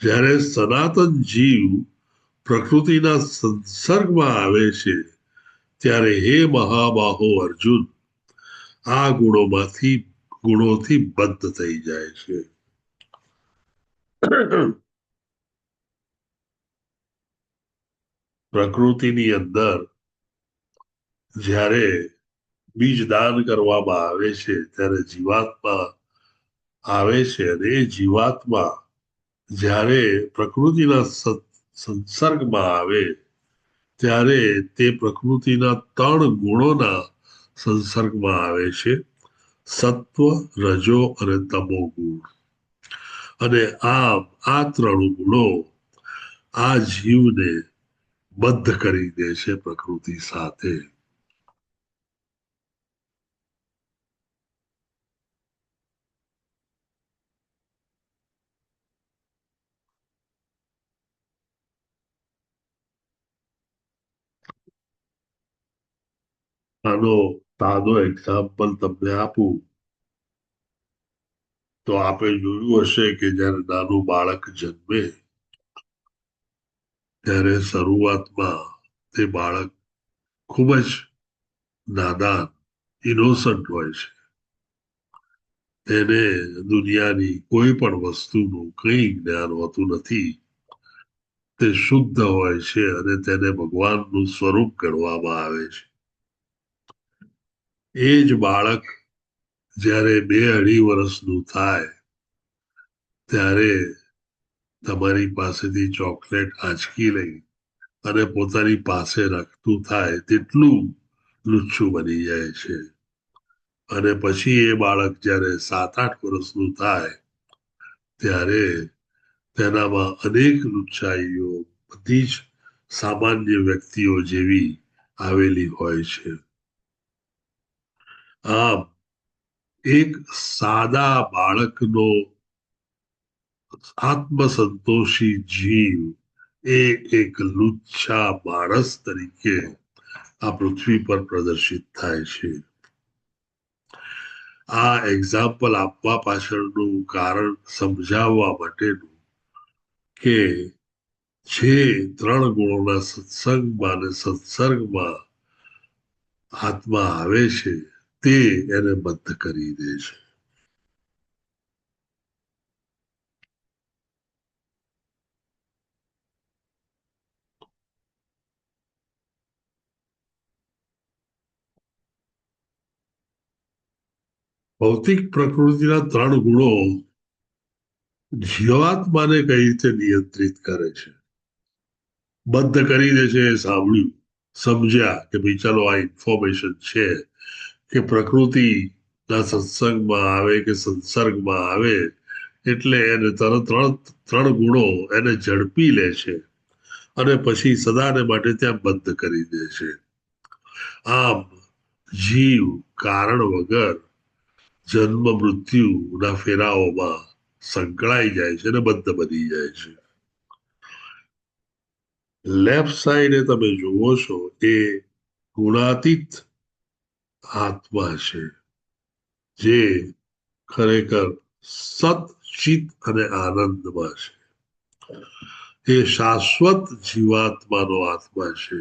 જ્યારે સનાતન જીવ પ્રકૃતિના સંસર્ગમાં આવે છે ત્યારે હે મહાબાહો અર્જુન આ ગુણોથી બંધ થઈ જાય છે. પ્રકૃતિની અંદર જ્યારે બીજ દાન કરવામાં આવે છે ત્યારે જીવાત્મા આવે છે અને એ જીવાત્મા જ્યારે પ્રકૃતિના સંસર્ગમાં આવે ત્યારે તે પ્રકૃતિના 3 ગુણોના સંસર્ગમાં આવે છે. સત્વ, રજો અને તમો ગુણ. અને આ 3 ગુણો આ જીવને બંધ કરી દે છે પ્રકૃતિ સાથે. આનો સાદો એક્ઝામ્પલ તમને આપું તો આપણે જોયું હશે કે જ્યારે નાનું બાળક જન્મે ત્યારે શરૂઆતમાં તે બાળક ખૂબ જ નાદાન ઇનોસન્ટ હોય છે. તેને દુનિયાની કોઈ પણ વસ્તુનું કંઈ જ્ઞાન હોતું નથી તે શુદ્ધ હોય છે અને તેને ભગવાનનું સ્વરૂપ ગણવામાં આવે છે. એ જ બાળક જ્યારે 2-2.5 વર્ષનું થાય ત્યારે તમારી પાસેથી ચોકલેટ આંચકી લઈ અને પોતાની પાસે રાખતું થાય તેટલું લુચ્ચું બની જાય છે. અને પછી એ બાળક જ્યારે 7-8 વર્ષનું થાય ત્યારે તેનામાં અનેક લુચ્ચાઈઓ બધી જ સામાન્ય વ્યક્તિઓ જેવી આવેલી હોય છે. આમ એક સાદા બાળકનો આત્મસંતોષી જીવ એ એક લુચ્છા માણસ તરીકે આ પૃથ્વી પર પ્રદર્શિત થાય છે. આ એક્ઝામ્પલ આપવા પાછળનું કારણ સમજાવવા માટેનું કે જે 3 ગુણોના સત્સંગમાં અને સત્સર્ગમાં આત્મા આવે છે તે એને બંધ કરી દે છે. ભૌતિક પ્રકૃતિના 3 ગુણો જીવાત્માને કઈ રીતે નિયંત્રિત કરે છે, બંધ કરી દે છે. એ સાંભળ્યું, સમજ્યા કે ભાઈ ચાલો આ ઇન્ફોર્મેશન છે કે પ્રકૃતિ ના સત્સંગમાં આવે કે સંસર્ગમાં આવે એટલે એને તરત 3 ગુણો એને ઝડપી લે છે અને પછી સદાને માટે ત્યાં બંધ કરી દે છે. આમ જીવ કારણ વગર જન્મ મૃત્યુના ફેરાઓમાં સંકળાઈ જાય છે અને બંધ બની જાય છે. લેફ્ટ સાઈડે તમે જુઓ છો એ ગુણાતીત આત્મા છે જે ખરેખર સત ચિત અને આનંદમાં છે. એ શાશ્વત જીવાત્માનો આત્મા છે.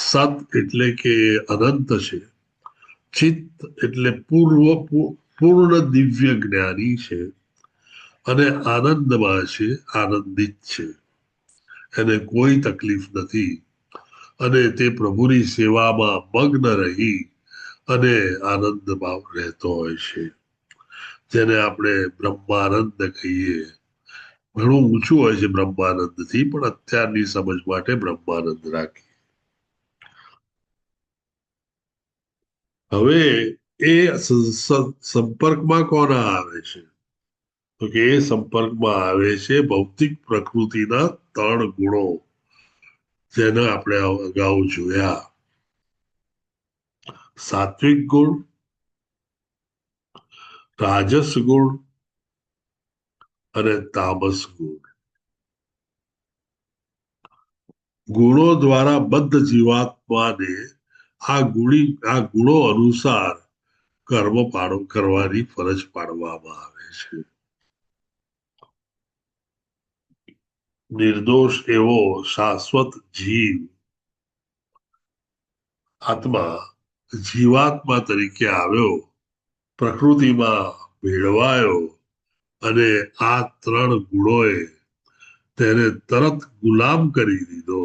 સત એટલે કે અનંત છે, ચિત્ત એટલે પૂર્ણ દિવ્ય જ્ઞાની છે અને આનંદમાં છે, આનંદિત છે. એને કોઈ તકલીફ નથી અને તે પ્રભુની સેવામાં મગ્ન રહી અને આનંદમાં રહેતો હોય છે, જેને આપણે બ્રહ્માનંદ કહીએ. ઘણું ઊંચું હોય છે બ્રહ્માનંદ થી, પણ અત્યારની સમજ માટે બ્રહ્માનંદ રાખીએ. હવે એ સંપર્કમાં કોના આવે છે? તો કે એ સંપર્કમાં આવે છે ભૌતિક પ્રકૃતિના 3 ગુણો જેને આપણે અગાઉ જોયા. સાત્વિક ગુણ, રાજસ ગુણ અને તામસ ગુણ. ગુણો દ્વારા બદ્ધ જીવાત્માને આ ગુણો અનુસાર કર્મ કરવાની ફરજ પાડવામાં આવે છે. નિર્દોષ એવો શાશ્વત જીવ આત્મા જીવાત્મા તરીકે આવ્યો, પ્રકૃતિમાં ભેળવાયો અને આ 3 ગુણોએ તેને તરત ગુલામ કરી દીધો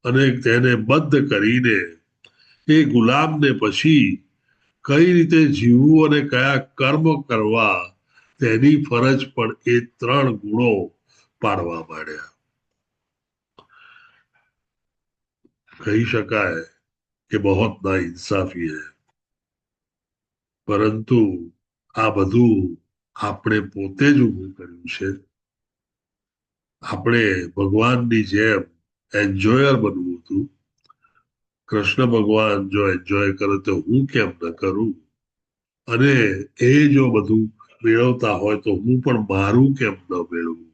અને તેને બંધ કરીને એ ગુલામને પછી કઈ રીતે જીવવું અને કયા કર્મ કરવા તેની ફરજ પણ એ 3 ગુણો પાડવા માંડ્યા. કહી શકાય કે બહોત ના ઇન્સાફી હૈ, પરંતુ આ બધું આપણે પોતે જ ઊભું કર્યું છે. આપણે ભગવાનની જેમ એન્જોયર બનવું હતું. કૃષ્ણ ભગવાન જો એન્જોય કરે તો હું કેમ ન કરું, અને એ જો બધું મેળવતા હોય તો હું પણ મારું કેમ ન મેળવું.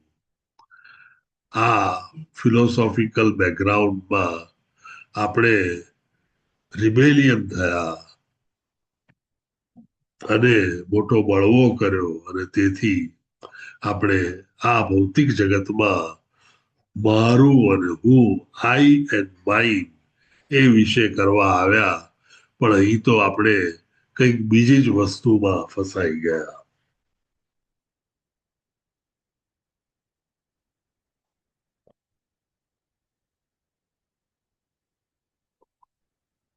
આ ફિલોસોફિકલ બેકગ્રાઉન્ડમાં આપણે રિબેલિયન થયા અને મોટો બળવો કર્યો અને તેથી આપણે આ ભૌતિક જગતમાં મારું અને હું, આઈ એન્ડ માઇન એ વિશે કરવા આવ્યા, પણ અહીં તો આપણે કંઈક બીજી જ વસ્તુમાં ફસાઈ ગયા.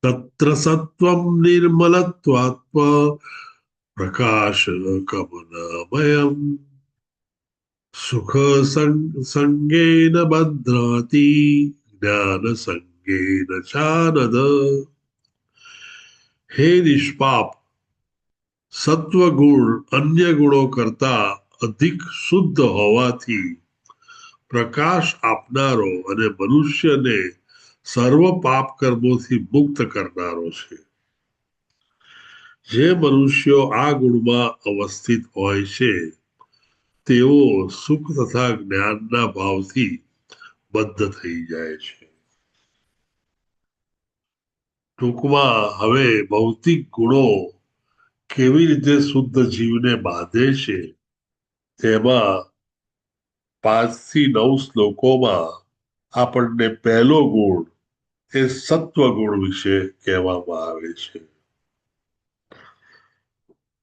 તત્ર સત્વમ નિર્મલત્વાત્મ પ્રકાશ કમનમયમ સુખ સંગેન બંધ્નાતિ જ્ઞાન સંગેન ચાનદ. હે નિષ્પાપ, સત્વગુણ અન્ય ગુણો કરતા અધિક શુદ્ધ હોવાથી પ્રકાશ આપનારો અને મનુષ્યને સર્વ પાપ કર્મોથી મુક્ત કરનારો છે. જે મનુષ્યો આ ગુણમાં અવસ્થિત હોય છે તેઓ સુખ તથા જ્ઞાનના ભાવથી બદ્ધ થઈ જાય છે. ટૂંકમાં હવે ભૌતિક ગુણો કેવી રીતે શુદ્ધ જીવને બાંધે છે તેમાં 5 થી 9 શ્લોકોમાં આપણને પહેલો ગુણ એ સત્વ ગુણ વિશે કહેવામાં આવે છે.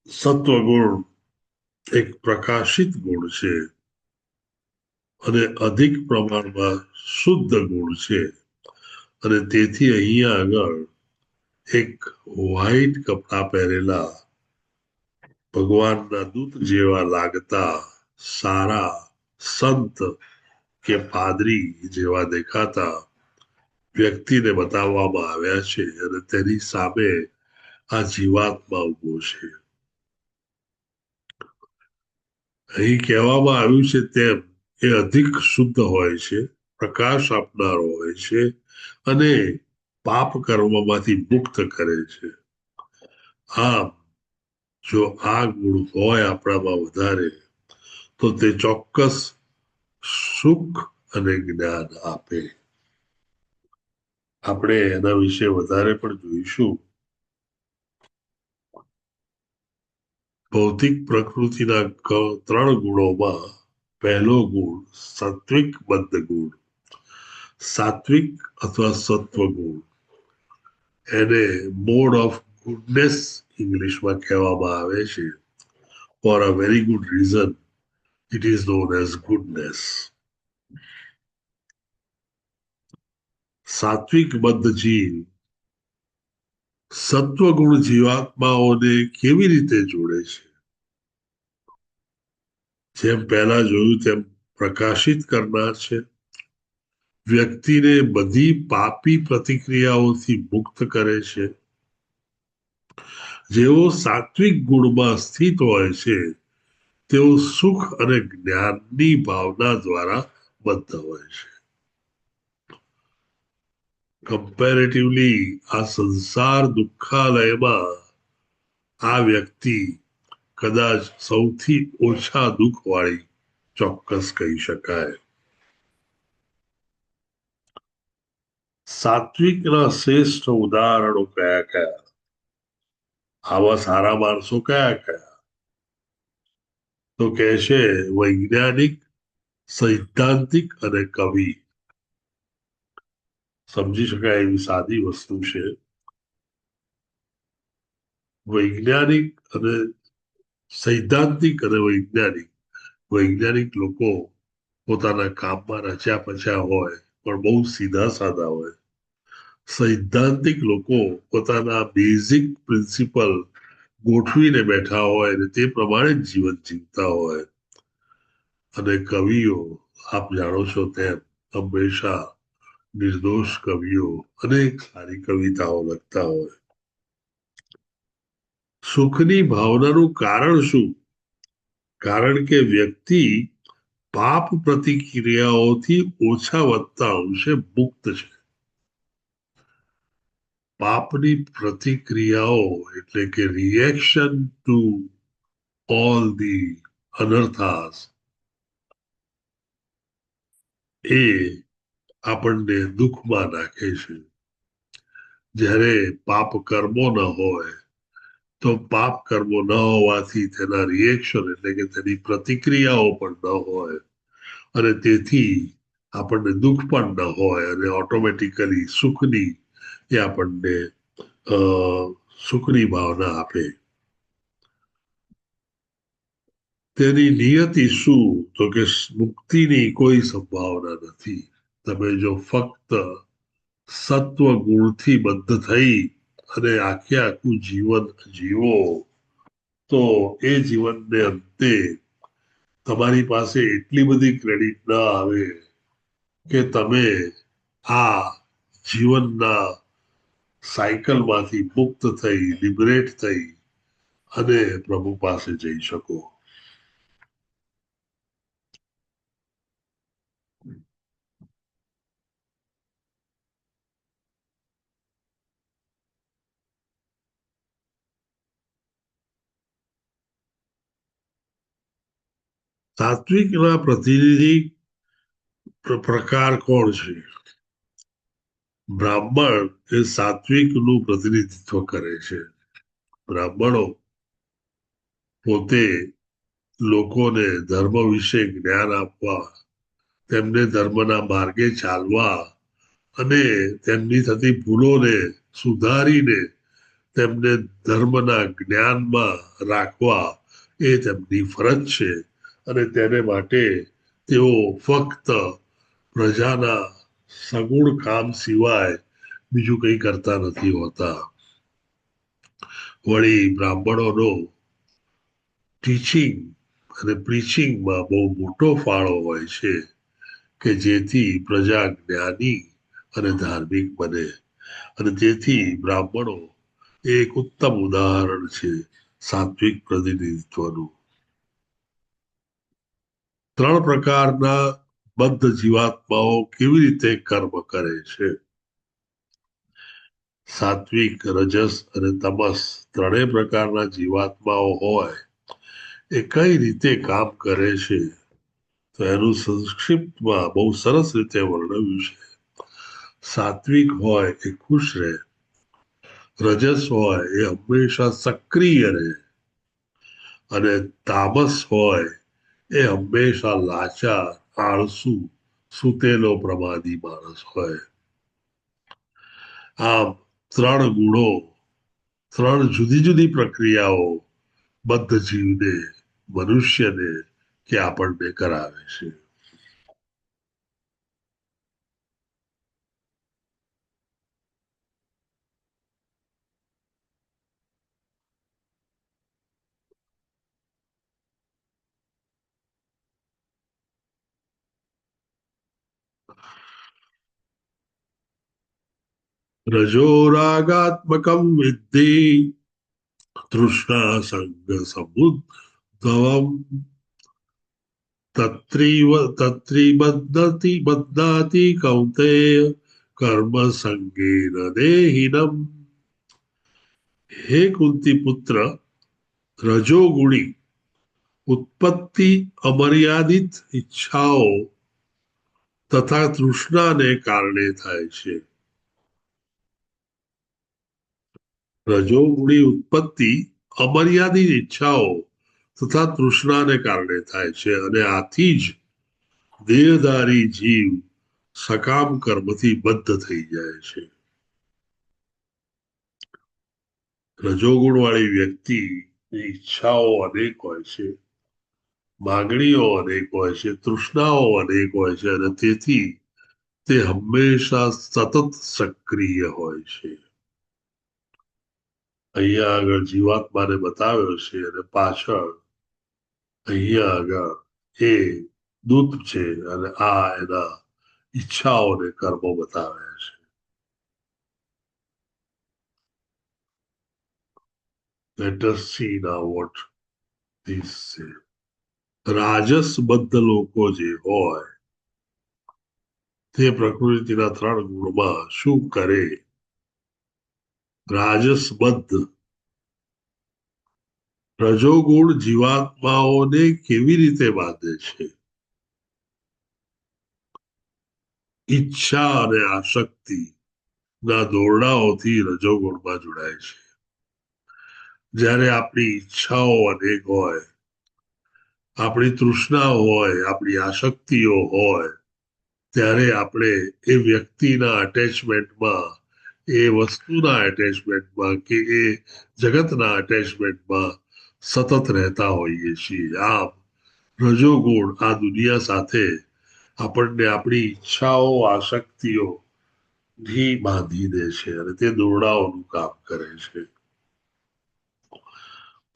સત્વ ગુણ એક પ્રકાશિત ગુણ છે અને અધિક પ્રમાણમાં શુદ્ધ ગુણ છે અને તેથી અહીંયા આગળ એક વ્હાઈટ કપડા પહેરેલા ભગવાનના દૂત જેવા લાગતા સારા સંત કે પાદરી જેવા દેખાતા વ્યક્તિને બતાવવામાં આવ્યા છે અને તેની સામે આ જીવાત્મા ઉભો છે. અહીં કહેવામાં આવ્યું છે તેમ એ અધિક શુદ્ધ હોય છે, પ્રકાશ આપનારો હોય છે અને પાપ કર્મમાંથી મુક્ત કરે છે. આમ જો આ ગુણ હોય આપણામાં વધારે તો તે ચોક્કસ સુખ અને જ્ઞાન આપે. આપણે એના વિશે વધારે પણ જોઈશું. ભૌતિક પ્રકૃતિના 3 ગુણોમાં પહેલો ગુણ સાત્વિક બદ્ધ ગુણ. સાત્વિક અથવા સત્વ ગુણ એને મોડ ઓફ ગુડનેસ ઇંગ્લિશમાં કહેવામાં આવે છે. For a very good reason it is known as goodness. સાત્વિક બદ્ધ જીવ સત્વગુણ જીવાત્માઓને કેવી રીતે જોડે છે? જેમ પહેલા જોયું તેમ પ્રકાશિત કરનાર છે, વ્યક્તિને બધી પાપી પ્રતિક્રિયાઓથી મુક્ત કરે છે. જેઓ સાત્વિક ગુણમાં સ્થિત હોય છે તેઓ સુખ અને જ્ઞાનની ભાવના દ્વારા બદ્ધ હોય છે. કમ્પેરેટિવલી આ સંસાર દુઃખાલયમાં આ વ્યક્તિ કદાચ સૌથી ઓછા દુઃખ વાળી ચોક્કસ કહી શકાય. સાત્વિકના શ્રેષ્ઠ ઉદાહરણો કયા કયા? આવા સારા માણસો કયા કયા? તો કહે છે વૈજ્ઞાનિક, સૈદ્ધાંતિક અને કવિ. સમજી શકાય એવી સાદી વસ્તુ છે. વૈજ્ઞાનિક અને સૈદ્ધાંતિક અને વૈજ્ઞાનિક લોકો પોતાના કામમાં રચ્યા પચ્યા હોય પણ બહુ સીધા સાદા હોય. સૈદ્ધાંતિક લોકો પોતાના બેઝિક પ્રિન્સિપલ ગોઠવીને બેઠા હોય અને તે પ્રમાણે જ જીવન જીવતા હોય. અને કવિઓ આપ જાણો છો તેમ હંમેશા નિર્દોષ કવિઓ અનેક સારી કવિતાઓ લખતા હોય. સુખની ભાવનાનું કારણ શું? કારણ કે વ્યક્તિ પાપ પ્રતિક્રિયાઓથી ઓછા વધતા અંશે મુક્ત છે. પાપની પ્રતિક્રિયાઓ એટલે કે રિએક્શન ટુ ઓલ ધી અનર્થાસ એ આપણને દુઃખમાં નાખે છે. જ્યારે પાપ કર્મો ન હોય તો પાપ કર્મો ન હોવાથી તેના રિએક્શન એટલે કે તેની પ્રતિક્રિયાઓ પણ ન હોય અને તેથી આપણને દુઃખ પણ ન હોય અને ઓટોમેટિકલી સુખની એ આપણને સુખની ભાવના આપે. તેની નિયતિ શું? તો કે મુક્તિની કોઈ સંભાવના નથી. તમે જો ફક્ત સત્વ ગુણથી બંધ થઈ અને આખે આખું જીવન જીવો તો એ જીવનને અંતે તમારી પાસે એટલી બધી ક્રેડિટ ના આવે કે તમે આ જીવનના સાયકલમાંથી મુક્ત થઈ લિબરેટ થઈ અને પ્રભુ પાસે જઈ શકો. સાત્વિકના પ્રતિનિધિ પ્રકાર કોણ છે? બ્રાહ્મણ એ સાત્વિકનું પ્રતિનિધિત્વ કરે છે. બ્રાહ્મણો પોતે લોકોને ધર્મ વિશે જ્ઞાન આપવા, તેમને ધર્મના માર્ગે ચાલવા અને તેમની થતી ભૂલોને સુધારીને તેમને ધર્મના જ્ઞાનમાં રાખવા એ તેમની ફરજ છે અને તેને માટે તેઓ ફક્ત પ્રજાના સગુણ કામ સિવાય બીજું કંઈ કરતા નથી હોતા. વળી બ્રાહ્મણોનો ટીચિંગ અને પ્રીચિંગમાં બહુ મોટો ફાળો હોય છે કે જેથી પ્રજા જ્ઞાની અને ધાર્મિક બને અને તેથી બ્રાહ્મણો એક ઉત્તમ ઉદાહરણ છે સાત્વિક પ્રતિનિધિત્વનું. 3 પ્રકારના બદ્ધ જીવાત્માઓ કેવી રીતે કર્મ કરે છે? સાત્વિક, રજસ અને તમસ ત્રણેય પ્રકારના જીવાત્માઓ હોય એ કઈ રીતે કામ કરે છે તો એનું સંક્ષિપ્તમાં બહુ સરસ રીતે વર્ણવ્યું છે. સાત્વિક હોય એ ખુશ રહે, રજસ હોય એ હંમેશા સક્રિય રહે અને તામસ હોય એ હંમેશા લાચાર, આળસુ, સુતેલો પ્રમાદી માણસ હોય. આમ 3 ગુણો, 3 જુદી જુદી પ્રક્રિયાઓ બદ્ધ જીવને, મનુષ્યને કે આપણને કરાવે છે. રજોરાગાત્મકમ વિદ્ધિ તૃષ્ણા સંગ સમુદ્ધવમ બદ્ધાતિ કૌંતેય કર્મ સંગેન દેહિનમ. હે કુંતી પુત્ર, રજોગુણી ઉત્પત્તિ અમર્યાદિત ઈચ્છાઓ તથા તૃષ્ણાને કારણે થાય છે. રજોગુણી ઉત્પત્તિ અમર્યાદિત ઈચ્છાઓ તથા તૃષ્ણાને કારણે થાય છે અને આથી જ દેહધારી જીવ સકામ કર્મથી બદ્ધ થઈ જાય છે. રજોગુણ વાળી વ્યક્તિ ઈચ્છાઓ અનેક હોય છે, માગણીઓ અનેક હોય છે, તૃષ્ણાઓ અનેક હોય છે અને તેથી તે હંમેશા સતત સક્રિય હોય છે. અહીંયા આગળ જીવાત્માને બતાવ્યો છે અને પાછળ અહીંયા આગળ એ દૂત છે અને આ એના ઈચ્છાઓને કર્મો બતાવ્યા છે. Let us see now what this say. રાજસબદ્ધ લોકો જે હોય તે પ્રકૃતિના 3 ગુણમાં શું કરે? રાજસબદ્ધ રજોગુણ જીવાત્માઓને કેવી રીતે બાંધે છે? ઈચ્છા અને આસક્તિ ના દોરડાઓથી રજોગુણમાં જોડાય છે. જ્યારે આપણી ઈચ્છાઓ અનેક હોય, આપણી તૃષ્ણા હોય, આપણી આસક્તિઓ હોય ત્યારે આપણે એ વ્યક્તિના અટેચમેન્ટમાં, એ વસ્તુના એટેચમેન્ટમાં કે એ જગતના એટેચમેન્ટમાં સતત રહેતા હોઈએ છીએ. આમ રજોગુણ આ દુનિયા સાથે આપણને આપણી ઈચ્છાઓ, આસક્તિઓ થી બાંધી દે છે અને તે દોરડાઓનું કામ કરે છે.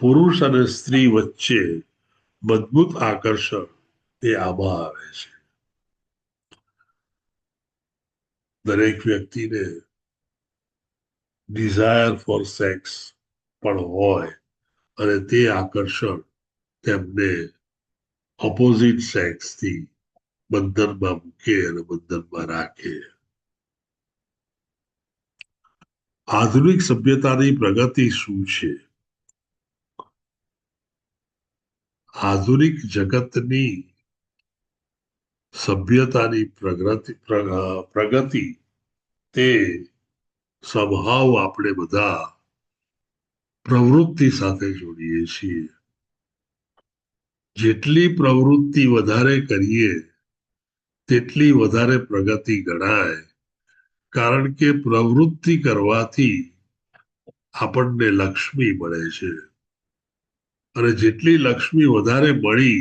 પુરુષ અને સ્ત્રી વચ્ચે મજબૂત આકર્ષણ એ આમાં આવે છે. દરેક વ્યક્તિને ડિઝાયર ફોર સેક્સ પણ હોય અને તે આકર્ષણ તેમને ઓપોઝિટ સેક્સથી બંધનમાં મૂકે અને બંધનમાં રાખે. આધુનિક સભ્યતાની પ્રગતિ શું છે? આધુનિક જગતની સભ્યતાની પ્રગતિ તે સ્વભાવ આપણે બધા પ્રવૃત્તિ સાથે જોડીએ છીએ. જેટલી પ્રવૃત્તિ વધારે કરીએ તેટલી વધારે પ્રગતિ ગણાય, કારણ કે પ્રવૃત્તિ કરવાથી આપણને લક્ષ્મી મળે છે અને જેટલી લક્ષ્મી વધારે મળી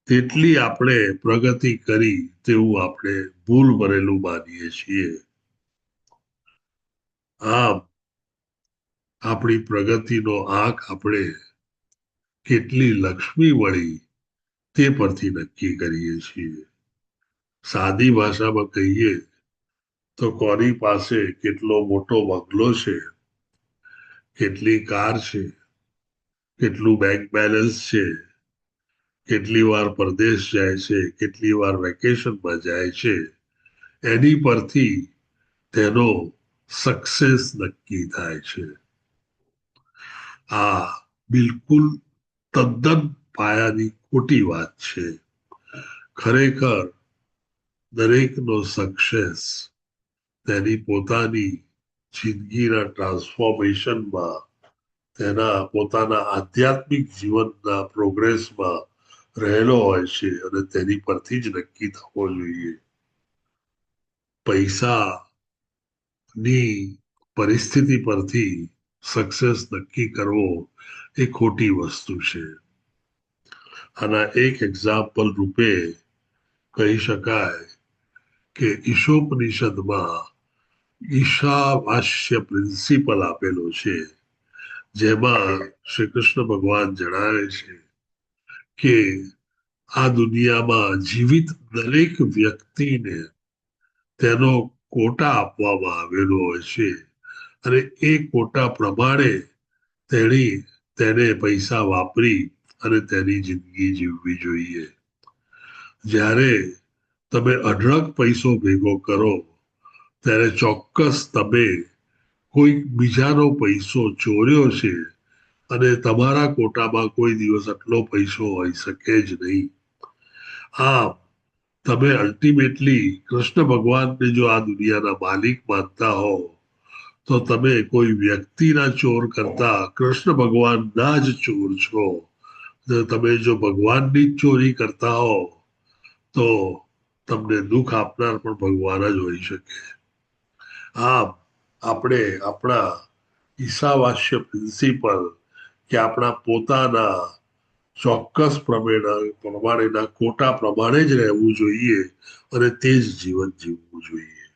તેટલી આપણે પ્રગતિ કરી તેવું આપણે ભૂલ ભરેલું માનીએ છીએ. આમ આપણી પ્રગતિનો આંક આપણે કેટલી લક્ષ્મી મળી તે પરથી નક્કી કરીએ છીએ. સાદી ભાષામાં કહીએ તો કોની પાસે કેટલો મોટો બંગલો છે, કેટલી કાર છે, કેટલું બેંક બેલેન્સ છે, કેટલી વાર પરદેશ જાય છે, કેટલી વાર વેકેશનમાં જાય છે, એની પરથી તેનો સક્સેસ નક્કી થાય છે. આ બિલકુલ તદ્દન પાયાની ખોટી વાત છે. ખરેખર દરેકનો સક્સેસ તેની પોતાની જિંદગીના ટ્રાન્સફોર્મેશનમાં, તેના પોતાના આધ્યાત્મિક જીવનના પ્રોગ્રેસમાં રહેલો હોય છે અને તેની પરથી જ નક્કી થવો જોઈએ. પૈસાની પરિસ્થિતિ પરથી સક્સેસ નક્કી કરવો એ ખોટી વસ્તુ છે. આના એક એક્ઝામ્પલ રૂપે કહી શકાય કે ઈશોપનિષદમાં ઈશાવાસ્ય પ્રિન્સિપલ આપેલો છે, જેમાં શ્રી કૃષ્ણ ભગવાન જણાવે છે કે આ દુનિયામાં જીવિત દરેક વ્યક્તિને તેનો કોટા આપવામાં આવેલો હોય છે અને એ કોટા પ્રમાણે તેને પૈસા વાપરી અને તેની જિંદગી જીવવી જોઈએ. જ્યારે તમે અઢળક પૈસો ભેગો કરો ત્યારે ચોક્કસ તમે કોઈ બીજાનો પૈસો ચોર્યો છે અને તમારા કોટામાં કોઈ દિવસ આટલો પૈસો હોઈ શકે જ નહીં. આમ તમે અલ્ટિમેટલી કૃષ્ણ ભગવાનને જો આ દુનિયાના માલિક માનતા હો તો તમે કોઈ વ્યક્તિના ચોર કરતા કૃષ્ણ ભગવાનના જ ચોર છો. તમે જો ભગવાનની જ ચોરી કરતા હો તો તમને દુઃખ આપનાર પણ ભગવાન જ હોઈ શકે. આમ આપણે આપણા ઈશાવાસ્ય પ્રિન્સિપલ કે આપણા પોતાના ચોક્કસ પ્રમાણેના કોટા પ્રમાણે જ રહેવું જોઈએ અને તે જ જીવન જીવવું જોઈએ.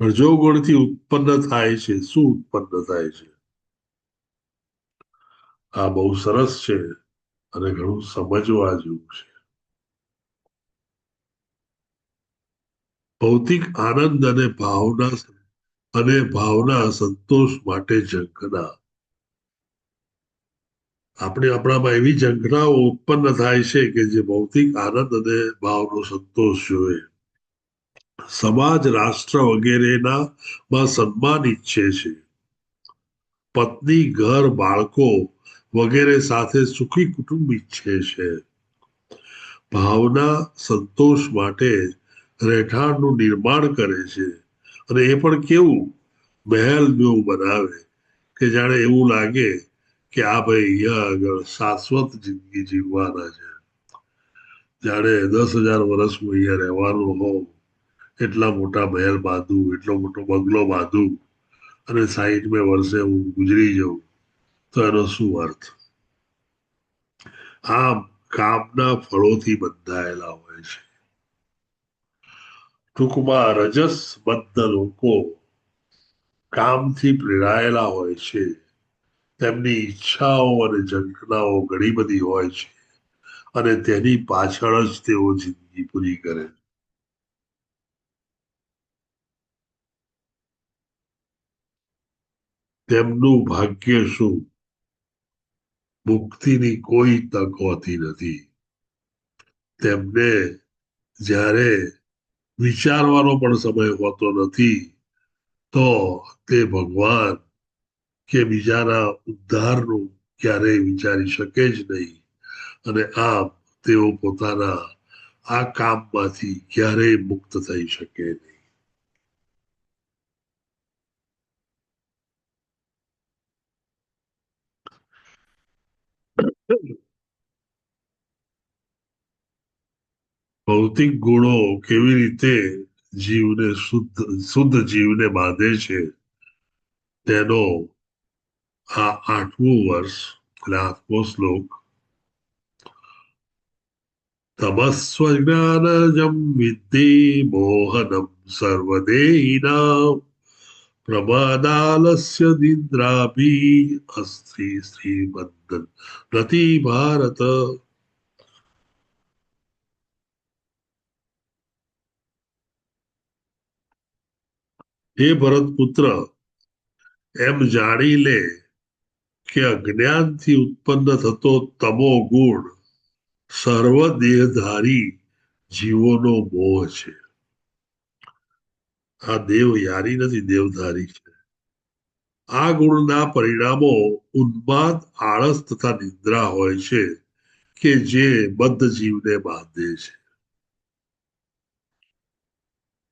રજોગુણથી ઉત્પન્ન થાય છે. શું ઉત્પન્ન થાય છે? આ બહુ સરસ છે અને ઘણું સમજવા જેવું છે. ભૌતિક આનંદ અને ભાવના સંતોષ માટે ઝંખના. આપણે આપણામાં એવી ઝંખનાઓ ઉત્પન્ન થાય છે કે જે ભૌતિક આનંદ અને ભાવનો સંતોષ જોઈએ. સમાજ, રાષ્ટ્ર વગેરેના માં સન્માન ઈચ્છે છે. પત્ની, ઘર, બાળકો વગેરે સાથે સુખી કુટુંબ ઈચ્છે છે. ભાવના સંતોષ માટે રહેઠાણનું નિર્માણ કરે છે અને એ પણ કેવું મહેલ જેવું બનાવે કે જાણે એવું લાગે કે આ ભાઈ અહીંયા આગળ શાશ્વત જિંદગી જીવવાના છે. જાણે 10,000 વર્ષ હું અહીંયા રહેવાનું હોઉં, એટલા મોટા મહેલ બાંધું, એટલો મોટો બંગલો બાંધું અને 60 વર્ષે હું ગુજરી જાઉં તો એનો શું અર્થ? આમ કામના ફળોથી બંધાયેલા હોય છે. ટૂંકમાં રજસબદ્ધ લોકો કામથી પ્રેરાયેલા હોય છે. તેમની ઈચ્છાઓ અને ઝંખનાઓ ઘણી બધી હોય છે અને તેની પાછળ જ તેઓ જિંદગી પૂરી કરે. તેમનું ભાગ્ય શું? મુક્તિની કોઈ તક હોતી નથી. તેમને જ્યારે વિચારવાનો પણ સમય હોતો નથી, તો તે ભગવાન કે બીજાના ઉદ્ધારનું ક્યારેય વિચારી શકે જ નહીં. અને આમ તેઓ પોતાના આ કામમાંથી ક્યારેય મુક્ત થઈ શકે નહીં. ભૌતિક ગુણો કેવી રીતે જીવને શુદ્ધ જીવને બાંધે છે, તેનો આ 8મું વર્ષ એટલે 8મો શ્લોક. તમસ્વજ્ઞાનજમ વિદ્ધિ મોહનમ સર્વદેહિનામ પ્રમાદાલસ્ય નિદ્રાભી અસ્ત્રી શ્રીમંત નથી ભારત. હે ભરત પુત્ર, એમ જાણી લે કે અજ્ઞાનથી ઉત્પન્ન થતો તમો ગુણ સર્વ દેહધારી જીવોનો મોહ છે. આ દેવ યારી નથી, દેવધારી છે. આ ગુણના પરિણામો ઉન્માદ, આળસ તથા નિદ્રા હોય છે કે જે બદ્ધ જીવને બાંધે છે.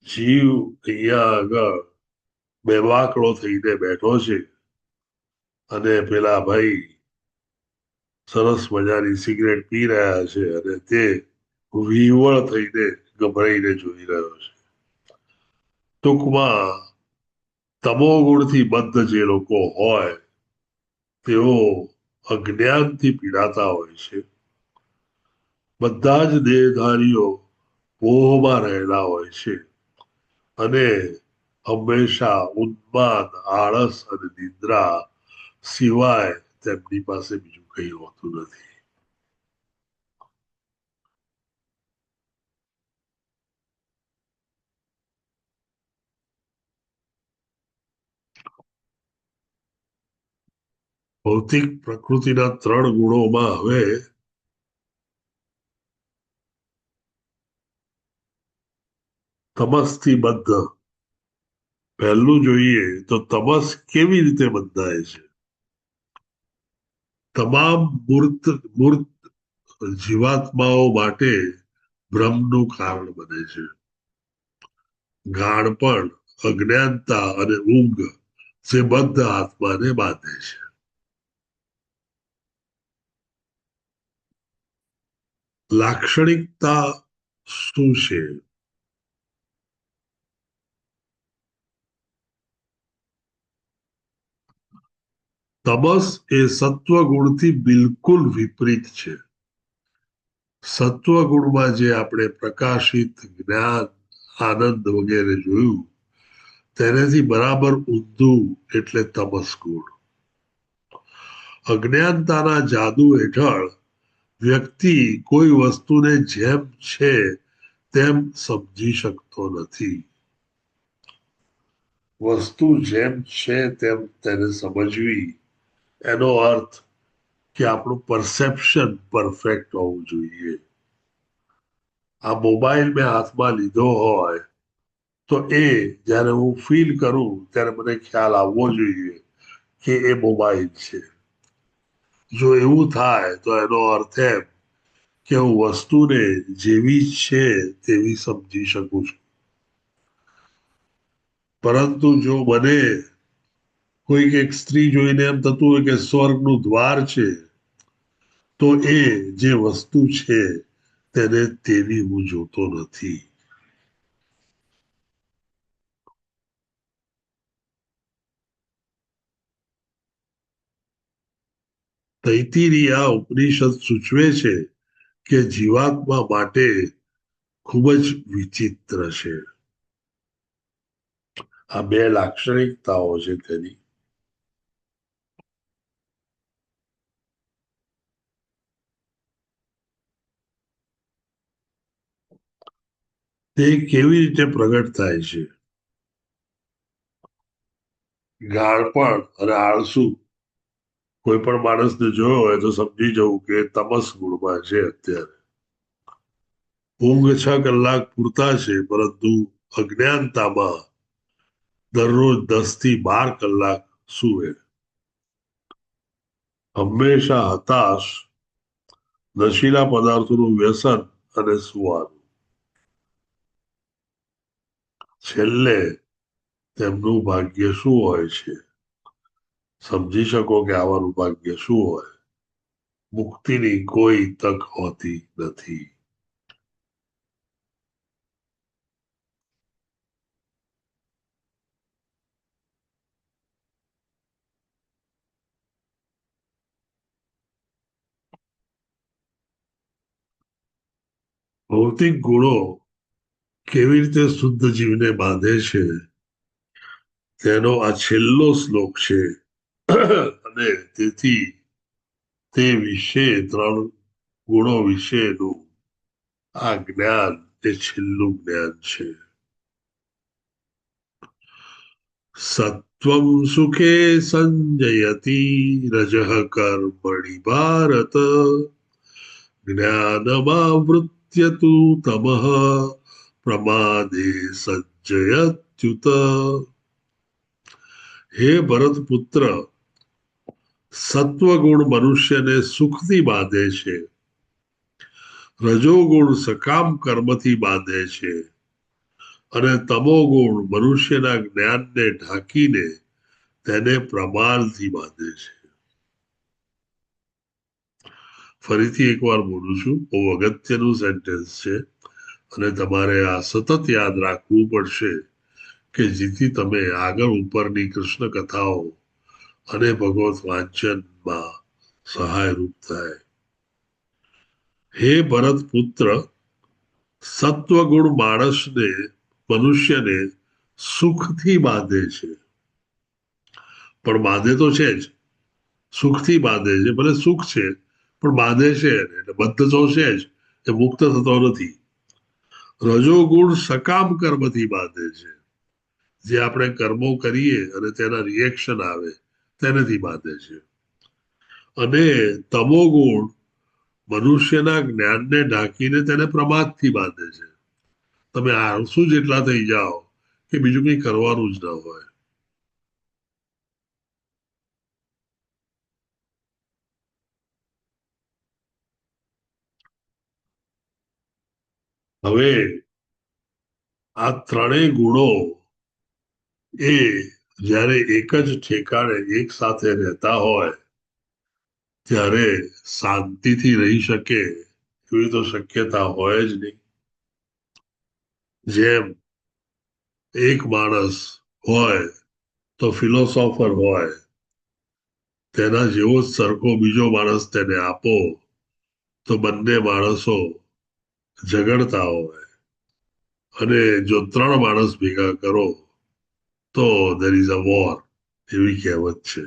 જીવ અહીંયા આગળ બેવાકડો થઈને બેઠો છે અને પેલા ભાઈ સરસ મજાની સિગરેટ પી રહ્યા છે અને તે વિવળ થઈને ગભરાઈને જોઈ રહ્યો છે. ટૂંકમાં તમો ગુણથી બદ્ધ જે લોકો હોય તેઓ અજ્ઞાનથી પીડાતા હોય છે. બધા જ દેહધારીઓ મોહમાં રહેલા હોય છે અને હંમેશા ઉન્માદ, આળસ અને નિદ્રા સિવાય તેમની પાસે બીજું કંઈ હોતું નથી. ભૌતિક પ્રકૃતિના 3 ગુણોમાં હવે તમસથી બદ્ધ. પહેલું જોઈએ તો તમસ કેવી રીતે બંધાય છે. તમામ મૂર્ત જીવાત્માઓ માટે ભ્રમનું કારણ બને છે. ગાણપણ, અજ્ઞાનતા અને ઊંઘ જે બદ્ધ આત્માને બાંધે છે. લાક્ષણિકતા શું છે? તમસ એ સત્વ ગુણથી બિલકુલ વિપરીત છે. સત્વ ગુણમાં જે આપણે પ્રકાશિત, જ્ઞાન, આનંદ વગેરે જોયું, તેનાથી બરાબર ઊંધું એટલે તમસ ગુણ. અજ્ઞાનતાના જાદુ હેઠળ વ્યક્તિ કોઈ વસ્તુને જેમ છે તેમ સમજી શકતો નથી. વસ્તુ જેમ છે તેમ તેને સમજવી એનો અર્થ કે આપણું પરસેપ્શન પરફેક્ટ હોવું જોઈએ. આ મોબાઈલ મેં હાથમાં લીધો હોય તો એ જ્યારે હું ફીલ કરું ત્યારે મને ખ્યાલ આવવો જોઈએ કે એ મોબાઈલ છે. જો એવું થાય તો એનો અર્થ એમ કે હું વસ્તુને જેવી છે તેવી સમજી શકું છું. પરંતુ જો મને કોઈક એક સ્ત્રી જોઈને એમ થતું હોય કે સ્વર્ગનું દ્વાર છે, તો એ જે વસ્તુ છે તેને તેવી હું જોતો નથી. તૈત્તિરીય ઉપનિષદ સૂચવે છે કે જીવાત્મા માટે ખૂબ જ વિચિત્ર છે. આ બે લાક્ષણિકતાઓ છે તેની. તે કેવી રીતે પ્રગટ થાય છે? ગાળપણ અને આળસુ કોઈ પણ માણસને જોયો હોય તો સમજી જવું કે તમસ ગુણમાં છે અત્યારે. ઊંઘ 6 કલાક પૂરતા છે, પરંતુ અજ્ઞાનતામાં દરરોજ 10 થી 12 કલાક સૂવે. હંમેશા હતાશ, નશીલા પદાર્થોનું વ્યસન અને સુવાનું. છેલ્લે તેમનું ભાગ્ય શું હોય છે? સમજી શકો કે આવાનું ભાગ્ય શું હોય? મુક્તિની કોઈ તક હોતી નથી. ભૌતિક ગુણો કેવી રીતે શુદ્ધ જીવને બાંધે છે તેનો આ છેલ્લો શ્લોક છે. અને તેથી તે વિશે 3 ગુણો વિશેનું આ જ્ઞાન એ છેલ્લું જ્ઞાન છે. સત્વમ સુખે સંજયતિ રજઃ કર્મણિ ભારત જ્ઞાનમાવૃત્ય તુ તમઃ પ્રમાદે સજ્જયત્યુત. હે ભરત પુત્ર, સત્વગુણ મનુષ્યને સુખથી બાંધે છે, રજોગુણ સકામ કર્મથી બાંધે છે અને તમોગુણ મનુષ્યના જ્ઞાનને ઢાંકીને તેને પ્રમાણથી બાંધે છે. ફરીથી એકવાર બોલું છું, બહુ અગત્યનું સેન્ટેન્સ છે અને તમારે આ સતત યાદ રાખવું પડશે કે જેથી તમે આગળ ઉપરની કૃષ્ણ કથાઓ અને ભગવત વાંચનમાં સહાયરૂપ થાય. હે ભરત પુત્ર, સત્વગુણ માણસને મનુષ્યને સુખથી બાંધે છે, પણ બાંધે તો છે જ, સુખથી બાંધે છે, ભલે સુખ છે પણ બાંધે છે એટલે બદ્ધ તો છે જ, એ મુક્ત થતો નથી. રજોગુણ સકામ કર્મથી બાંધે છે, જે આપણે કર્મો કરીએ અને તેના રિએક્શન આવે તેનાથી બાંધે છે. અને તમોગુણ મનુષ્યના જ્ઞાનને ઢાંકીને તેને પ્રમાદથી બાંધે છે. તમે આળસુ જેટલા થઈ જાઓ કે બીજું કંઈ કરવાનું જ ન હોય. હવે આ ત્રણેય ગુણો એ જ્યારે એક જ ઠેકાણે એક સાથે રહેતા હોય ત્યારે શાંતિથી રહી શકે એવી તો શક્યતા હોય જ નહીં. જેમ એક માણસ હોય તો ફિલોસોફર હોય, તેના જેવો જ સરખો બીજો માણસ તેને આપો તો બંને માણસો ઝઘડતા હોય, અને જો 3 માણસ ભેગા કરો તો there is a war, એવી કહેવત છે.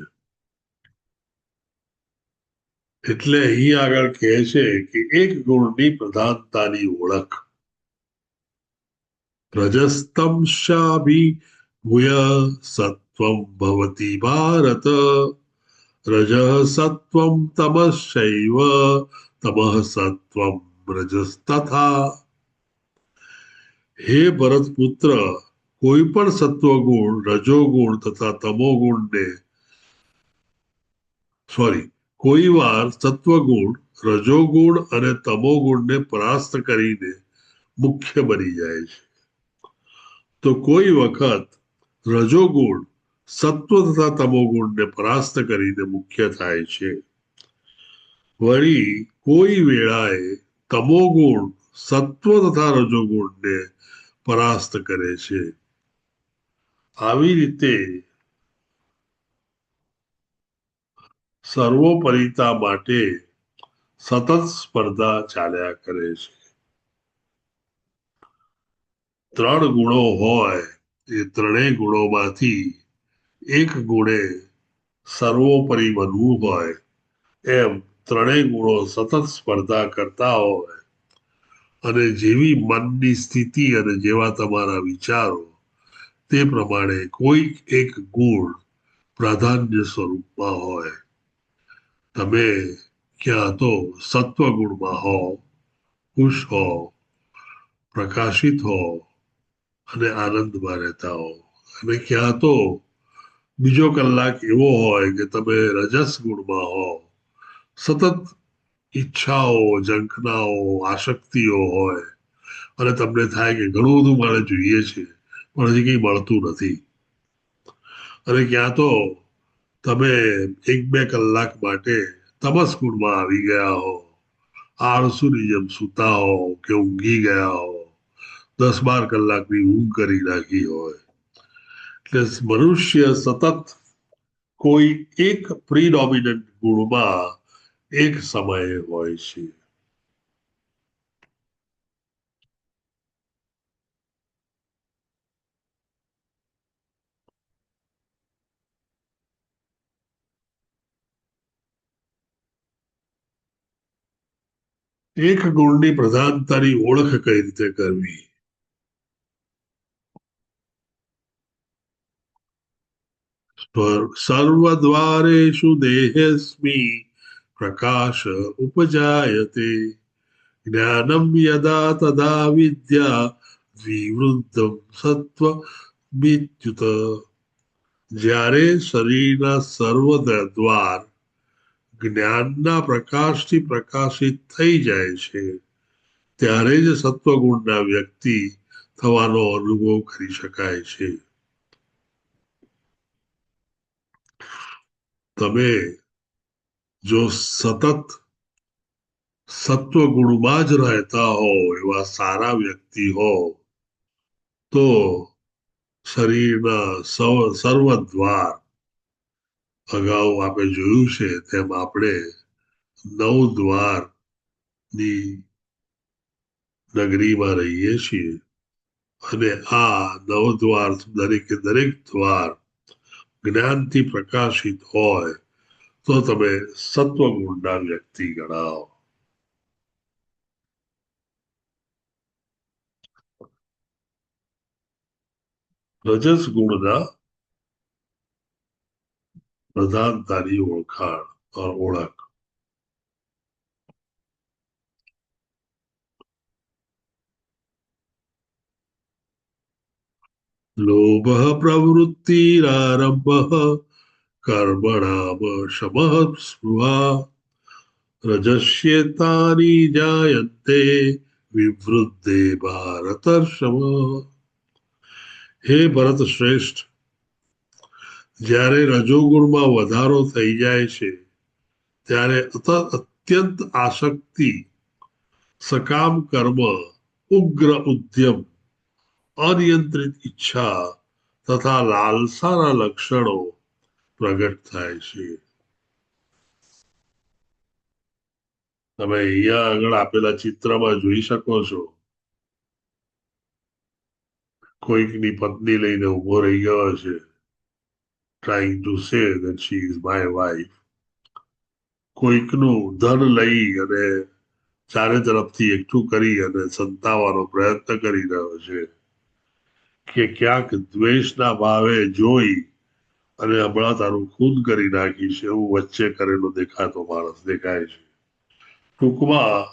એટલે અહીં આગળ કહે છે કે એક ગુણની પ્રધાનતાની ઓળખ. રજસ્તમ શાભિભૂય સત્વમ ભવતિ ભારત રજ સત્વમ તમશ્ચૈવ તમઃ સત્વમ રજસ્તથા. હે ભરત પુત્ર, કોઈ પણ સત્વગુણ, રજોગુણ તથા તમોગુણને કોઈ વાર સત્વગુણ, રજોગુણ અને તમોગુણને પરાસ્ત કરીને મુખ્ય બની જાય છે, તો કોઈ વખત રજોગુણ સત્વ તથા તમોગુણને પરાસ્ત કરીને મુખ્ય થાય છે. વળી કોઈ વેળાએ તમોગુણ સત્વ તથા રજોગુણને પરાસ્ત કરે છે. આવી રીતે સર્વોપરિતા માટે સતત સ્પર્ધા ચાલ્યા કરે છે. 3 ગુણો હોય એ ત્રણેય ગુણોમાંથી એક ગુણે સર્વોપરી બનવું હોય એમ ત્રણેય ગુણો સતત સ્પર્ધા કરતા હોય અને જેવી મનની સ્થિતિ અને જેવા તમારા વિચારો તે પ્રમાણે કોઈ એક ગુણ પ્રાધાન્ય સ્વરૂપમાં હોય. તમે ક્યાં તો સત્વ ગુણમાં હો, ખુશ હો, પ્રકાશિત હો અને આનંદમાં રહેતા હો, અને ક્યાં તો બીજો કલાક એવો હોય કે તમે રજસ ગુણમાં હો, સતત ઈચ્છાઓ, ઝંખનાઓ, આસક્તિઓ હોય અને તમને થાય કે ઘણું બધું મારે જોઈએ છે પણ હજી કંઈ મળતું નથી. અને ક્યાં તો તમે એક બે કલાક માટે તમસ ગુણમાં આવી ગયા હો, આળસુની જેમ સૂતા હો કે ઊંઘી ગયા હો, 10-12 કલાકની ઊંઘ કરી નાખી હોય. એટલે મનુષ્ય સતત કોઈ એક પ્રીડોમિનન્ટ ગુણમાં એક સમયે હોય છે. એક ગુણની પ્રધાનતાની ઓળખ કઈ રીતે કરવી? સર્વદ્વારેષુ દેહેસ્મિ પ્રકાશ ઉપજાયતે જ્ઞાનમ યદા તદા વિદ્યા વિવૃદ્ધમ સત્વ વિદ્યુત. જ્યારે શરીરના સર્વ દ્વાર જ્ઞાનના પ્રકાશથી પ્રકાશિત થઈ જાય છે ત્યારે જ સત્વગુણના વ્યક્તિ થવાનો અનુભવ કરી શકાય છે. તમે જો સતત સત્વગુણમાં જ રહેતા હો એવા સારા વ્યક્તિ હો તો શરીરના સર્વ દ્વાર, અગાઉ આપણે જોયું છે તેમ આપણે 9 દ્વારની નગરીમાં રહીએ છીએ અને આ 9 દ્વાર દરેકે દરેક દ્વાર જ્ઞાનથી પ્રકાશિત હોય તો તમે સત્વગુણના વ્યક્તિ ગણાવો. રજસ ગુણના પ્રધાનતાની ઓળખ. લોભ પ્રવૃત્તિરારંભ કર્મણામ શમઃ સ્પૃહા રજસ્યેતાની જાયન્તે વિવૃદ્ધે ભારતર્ષભ. હે ભરત શ્રેષ્ઠ, જ્યારે રજોગુણમાં વધારો થઈ જાય છે ત્યારે અત્યંત આસક્તિ, સકામ કર્મ, ઉગ્ર ઉદ્યમ, અનિયંત્રિત ઈચ્છા તથા લાલસાના લક્ષણો પ્રગટ થાય છે. તમે અહીંયા આગળ આપેલા ચિત્રમાં જોઈ શકો છો કોઈકની પત્ની લઈને ઉભો રહી ગયો છે, trying to say that she is my wife. કોઈકનું ધન લઈ અને ચારે તરફથી એકઠું કરી અને સંતાવવાનો પ્રયત્ન કરી રહ્યો છે કે ક્યાંક દ્વેષના ભાવે જોઈ અને હમણાં તારું ખૂન કરી નાખીશ એવું વચ્ચે કરેલો દેખાતો માણસ દેખાય છે. ટૂંકમાં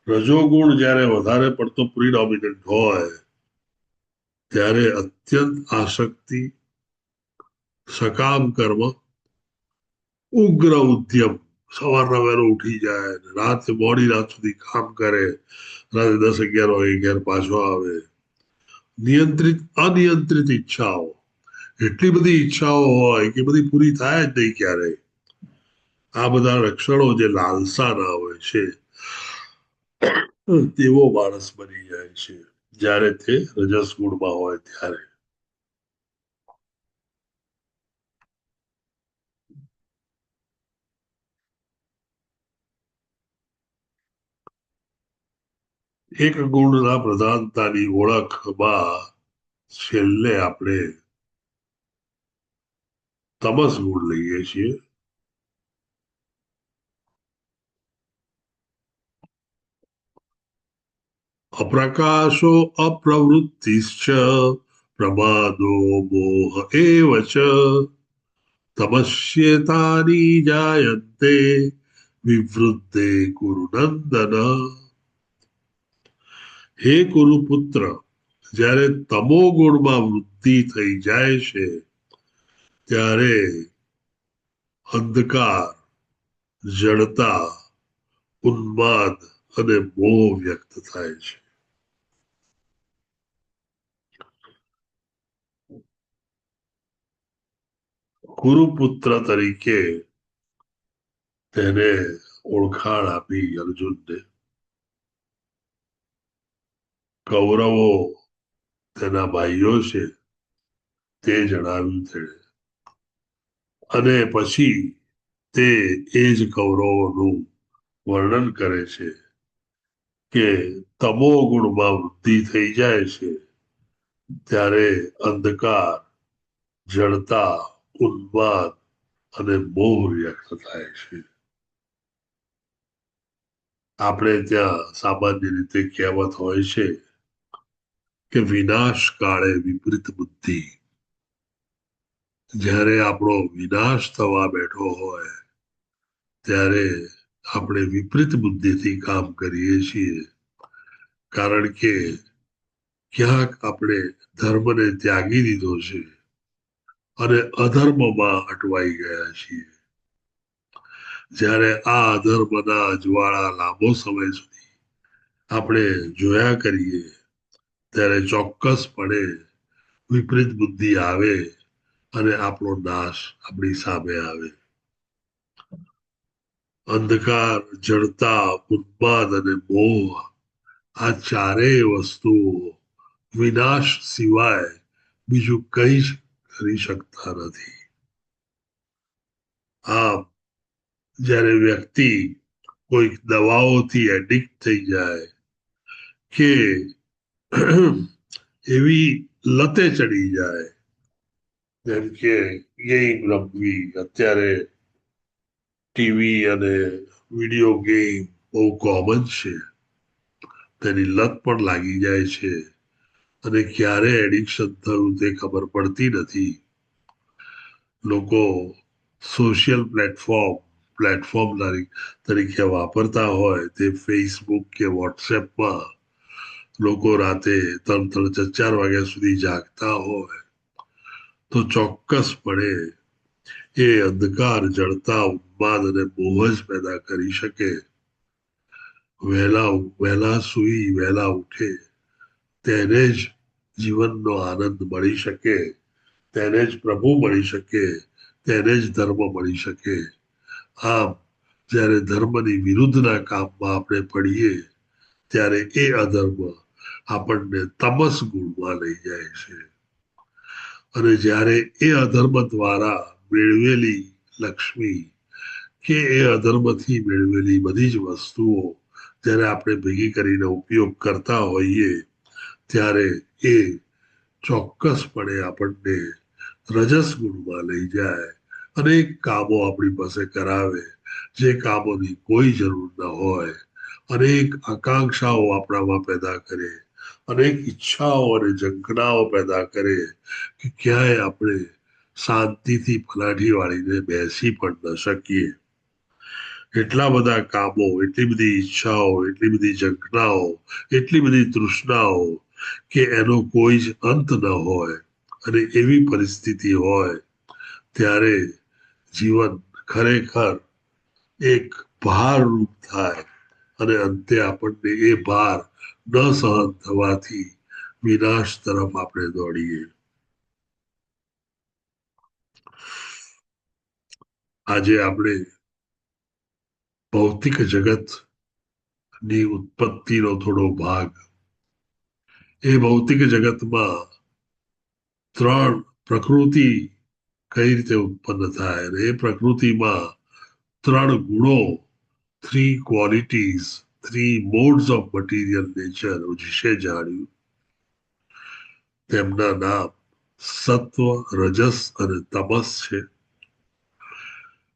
રજોગુણ જ્યારે વધારે પડતો પ્રિડોમિનન્ટ હોય ત્યારે અત્યંત આસક્તિ, સકામ કર્મ, ઉગ્ર ઉદ્યમ, સવારના વહેલો ઉઠી જાય, રાતે મોડી રાત સુધી કામ કરે, રાતે 10-11 વાગે ઘેર પાછો આવે, અનિયંત્રિત ઈચ્છાઓ, એટલી બધી ઈચ્છાઓ હોય કે બધી પૂરી થાય જ નહીં ક્યારેય. આ બધા લક્ષણો જે લાલસાના હોય છે તેવો માણસ બની જાય છે જ્યારે તે રજસ ગુણમાં હોય ત્યારે. એક ગુણના પ્રધાનતાની ઓળખમાં છેલ્લે આપણે તમસ ગુણ લઈએ છીએ. અપ્રકાશો અપ્રવૃત્તિશ્ચ પ્રમાદો મોહ એવ ચ તમસ્યેતાની જાયન્તે વિવૃદ્ધે કુરુનંદન. હે કુરુપુત્ર, જ્યારે તમો ગુણમાં વૃદ્ધિ થઈ જાય છે ત્યારે અંધકાર, જડતા, ઉન્માદ અને મોહ વ્યક્ત થાય છે. કુરુપુત્ર તરીકે તેને ઓળખાણ આપી અર્જુનને. કૌરવો તેના ભાઈઓ છે તે જણાવ્યું તેણે, અને પછી તે એ જ કૌરવોનું વર્ણન કરે છે કે તમો ગુણમાં વૃદ્ધિ થઈ જાય છે ત્યારે અંધકાર, જડતા, ઉન્માદ અને મોહ વ્યક્ત થાય છે. આપણે ત્યાં સામાન્ય રીતે કહેવત હોય છે કે વિનાશ કાળે વિપરીત બુદ્ધિ. જ્યારે આપણો વિનાશ થવા બેઠો હોય ત્યારે આપણે વિપરીત બુદ્ધિથી કામ કરીએ છીએ, કારણ કે ક્યાંક આપણે ધર્મને ત્યાગી દીધો છે અને અધર્મમાં અટવાઈ ગયા છીએ. જ્યારે આ અધર્મના અજવાળા લાંબો સમય સુધી આપણે જોયા કરીએ ત્યારે ચોક્કસપણે વિપરીત બુદ્ધિ આવે અને આપણો નાશ આપણી સામે આવે. અંધકાર, જડતા, ઉન્માદ અને મોહ, આ ચારેય વસ્તુઓ વિનાશ સિવાય બીજું કંઈ જ કરી શકતા નથી. આમ જ્યારે વ્યક્તિ કોઈક દવાઓથી એડિક્ટ થઈ જાય કે એવી લતે ચડી જાય, જેમ કે ગેમ રમવી, અત્યારે ટીવી અને વિડીયો ગેમ બહુ કોમન છે, તેની લત પણ લાગી જાય છે અને ક્યારે એડિક્શન થયું તે ખબર પડતી નથી. લોકો સોશિયલ પ્લેટફોર્મ તરીકે વાપરતા હોય તે ફેસબુક કે વોટ્સએપમાં લોકો રાતે 3-4 વાગ્યા સુધી જાગતા હોય તો ચોક્કસપણે એ અંધકાર, જડતા, ઉન્માદ અને મોહ જ પેદા કરી શકે. વહેલા સુઈ વહેલા ઉઠે તેને જ જીવનનો આનંદ મળી શકે, તેને જ પ્રભુ મળી શકે, તેને જ ધર્મ મળી શકે. આમ જ્યારે ધર્મની વિરુદ્ધના કામમાં આપણે પડીએ ત્યારે એ અધર્મ આપણને તમસ ગુણમાં લઈ જાય છે. અને જ્યારે એ અધર્મ દ્વારા મેળવેલી લક્ષ્મી કે એ અધર્મથી મેળવેલી બધી જ વસ્તુઓ જ્યારે આપણે ભેગી કરીને ઉપયોગ કરતા હોઈએ ત્યારે એ ચોક્કસપણે આપણને રજસ ગુણમાં લઈ જાય, અનેક કામો આપણી પાસે કરાવે જે કામોની કોઈ જરૂર ન હોય, અનેક આકાંક્ષાઓ આપણામાં પેદા કરે, અનેક ઈચ્છાઓ અને ઝંખનાઓ પેદા કરે કે ક્યાંય આપણે શાંતિથી પલાઠી વાળીને બેસી પણ ન શકીએ. એટલા બધા કામો, એટલી બધી ઈચ્છાઓ, એટલી બધી ઝંખનાઓ, એટલી બધી તૃષ્ણાઓ કે એનો કોઈ જ અંત ન હોય, અને એવી પરિસ્થિતિ હોય ત્યારે જીવન ખરેખર એક ભાર રૂપ થાય અને અંતે આપણને એ ભાર ન સહન થવાથી વિનાશ તરફ આપણે દોડીએ. આજે આપણે ભૌતિક જગત ની ઉત્પત્તિનો થોડો ભાગ, એ ભૌતિક જગતમાં 3 પ્રકૃતિ કઈ રીતે ઉત્પન્ન થાય અને એ પ્રકૃતિમાં 3 ગુણો, 3 3 modes of material nature વિશે જાણ્યું. તેમના નામ સત્વ, રજસ અને તમસ છે.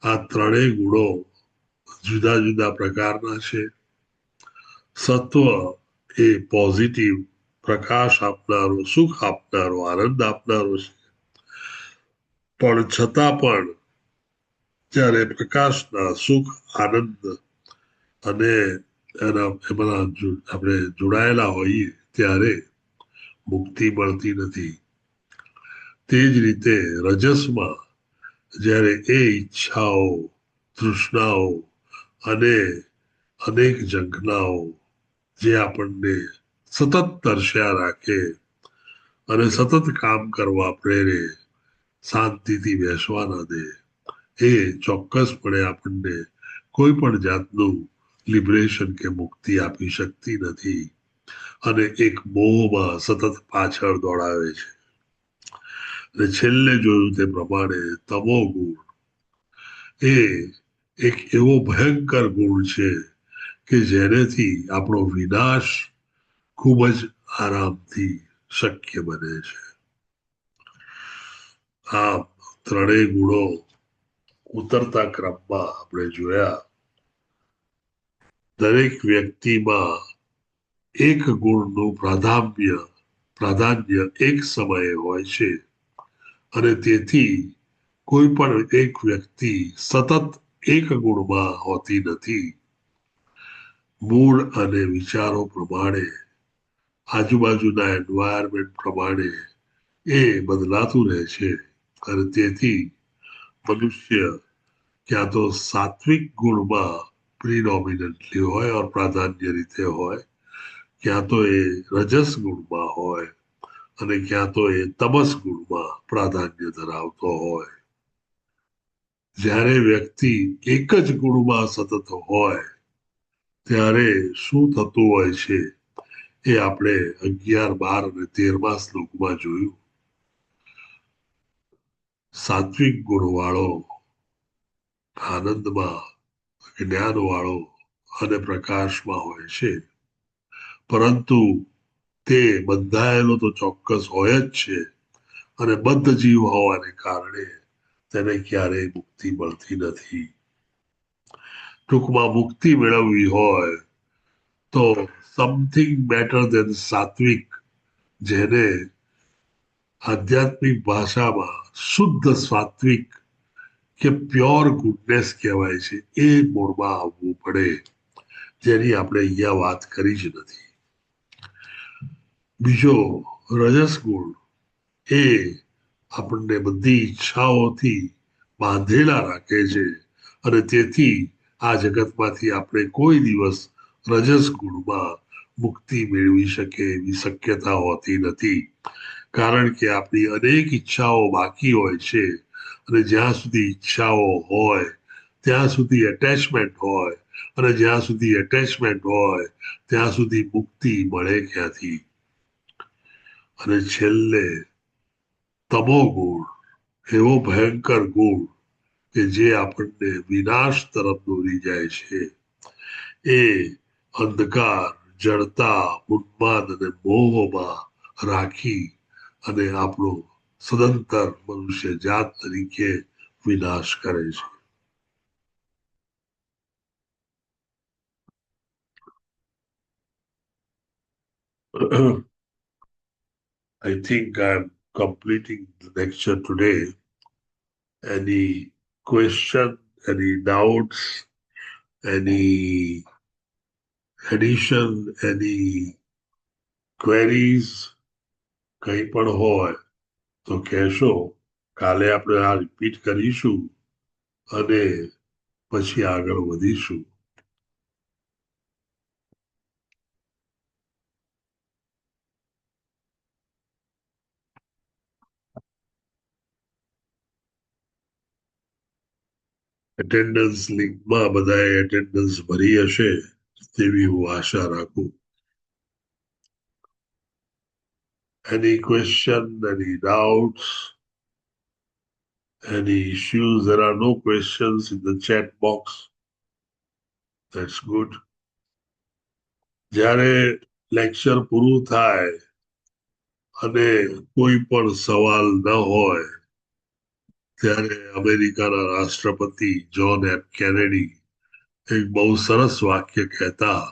આ ત્રણેય ગુણો જુદા જુદા પ્રકારના છે. સત્વ એ પોઝિટિવ, પ્રકાશ આપનારો, સુખ આપનારો, આનંદ આપનારો છે. પણ છતાં પણ જ્યારે પ્રકાશના, સુખ, આનંદ અને એમાં આપણે જોડાયેલા હોઈએ ત્યારે મુક્તિ મળતી નથી. તે જ રીતે રજસમાં જ્યારે એ ઈચ્છાઓ, તૃષ્ણાઓ અને અનેક ઝંખનાઓ જે આપણને સતત તરસ્યા રાખે અને સતત કામ કરવા પ્રેરે, શાંતિથી બેસવા ન દે, એ ચોક્કસપણે આપણને કોઈ પણ જાતનું લિબરેશન કે મુક્તિ આપી શકતી નથી અને એક મોહમાં સતત પાછળ દોડાવે છે. અને છેલ્લે જોયું તે પ્રમાણે તમો ગુણ એ એક એવો ભયંકર ગુણ છે કે જેનેથી આપણો વિનાશ ખૂબ જ આરામથી શક્ય બને છે. આ ત્રણેય ગુણો ઉતરતા ક્રમમાં આપણે જોયા. દરેક વ્યક્તિમાં એક ગુણનું પ્રાધાન્ય એક સમયે હોય છે અને તેથી કોઈ પણ એક વ્યક્તિ સતત એક ગુણમાં હોતી નથી. મૂળ અને વિચારો પ્રમાણે, આજુબાજુના એન્વાયરમેન્ટ પ્રમાણે એ બદલાતું રહે છે અને તેથી મનુષ્ય ક્યાં તો સાત્વિક ગુણમાં પ્રિડોમિનન્ટલી હોય और પ્રાધાન્ય રીતે હોય, ક્યાં તો એ રજસ ગુણમાં હોય અને ક્યાં તો એ તમસ ગુણમાં પ્રાધાન્ય ધરાવતો હોય. જ્યારે વ્યક્તિ એક જ ગુણમાં સતત હોય ત્યારે શું થતું હોય છે એ આપણે 11, 12 અને 13મા શ્લોકમાં જોયું. સાત્વિક ગુણવાળો આનંદમાં, જ્ઞાન વાળો અને પ્રકાશમાં હોય છે, પરંતુ તે બંધાયેલો તો ચોક્કસ હોય જ છે અને બદ્ધ જીવ હોવાને કારણે તેને ક્યારેય મુક્તિ મળતી નથી. ટૂંકમાં મુક્તિ મેળવવી હોય તો સમથિંગ બેટર દેન સાત્વિક, જેને આધ્યાત્મિક ભાષામાં શુદ્ધ સાત્વિક કે પ્યોર ગુડનેસ કહેવાય છે, એ મૂળમાં આવવું પડે, જેની આપણે અહીંયા વાત કરી જ નથી. બીજો રજસ ગુણ એ આપણને બધી ઈચ્છાઓથી બાંધેલા રાખે છે અને તેથી આ જગતમાંથી આપણે કોઈ દિવસ રજસ ગુણમાં મુક્તિ મેળવી શકે એવી શક્યતા હોતી નથી. કારણ કે આપણી અનેક ઈચ્છાઓ બાકી હોય છે અને જ્યાં સુધી ઈચ્છાઓ હોય ત્યાં સુધી એટેચમેન્ટ હોય અને જ્યાં સુધી એટેચમેન્ટ હોય ત્યાં સુધી મુક્તિ મળે ક્યાંથી. અને છેલ્લે તમો ગુણ, એવો ભયંકર ગુણ કે જે આપણને વિનાશ તરફ દોરી જાય છે. એ અંધકાર, જડતા, ઉન્માદ અને મોહમાં રાખી અને આપણો સદંતર મનુષ્ય જાત તરીકે વિનાશ કરે છે. I think I'm completing the lecture today. Any question, any doubts, any addition, any queries, કંઈ પણ હોય તો કહેશો. કાલે આપણે આ રિપીટ કરીશું અને પછી આગળ વધીશું. એટેન્ડન્સ લિંકમાં બધાએ એટેન્ડન્સ ભરી હશે તેવી હું આશા રાખું. Any question, any doubts, any issues? There are no questions in the chat box. That's good. જ્યારે લેક્ચર પૂરું થાય અને કોઈ પણ સવાલ ન હોય ત્યારે અમેરિકાના રાષ્ટ્રપતિ જ્હોન એફ કેનેડી એક બહુ સરસ વાક્ય કહેતા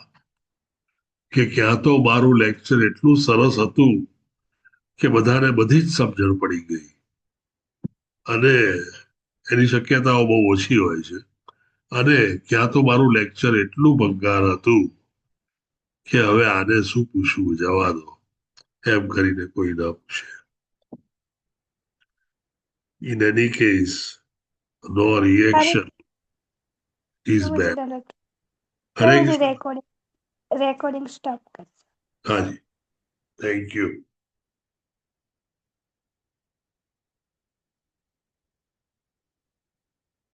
કે ક્યાં તો મારું લેક્ચર એટલું સરસ હતું કે બધાને બધી જ સમજણ પડી ગઈ અને એની શક્યતાઓ બહુ ઓછી હોય છે અને ક્યાં તો મારું લેક્ચર એટલું ભંગાર હતું કે હવે આને શું પૂછવું જવા દો એમ કરીને કોઈ ન પૂછે. In any case, no reaction is bad. Hare Krishna. Recording stop કર. હાજી, થેન્ક યુ.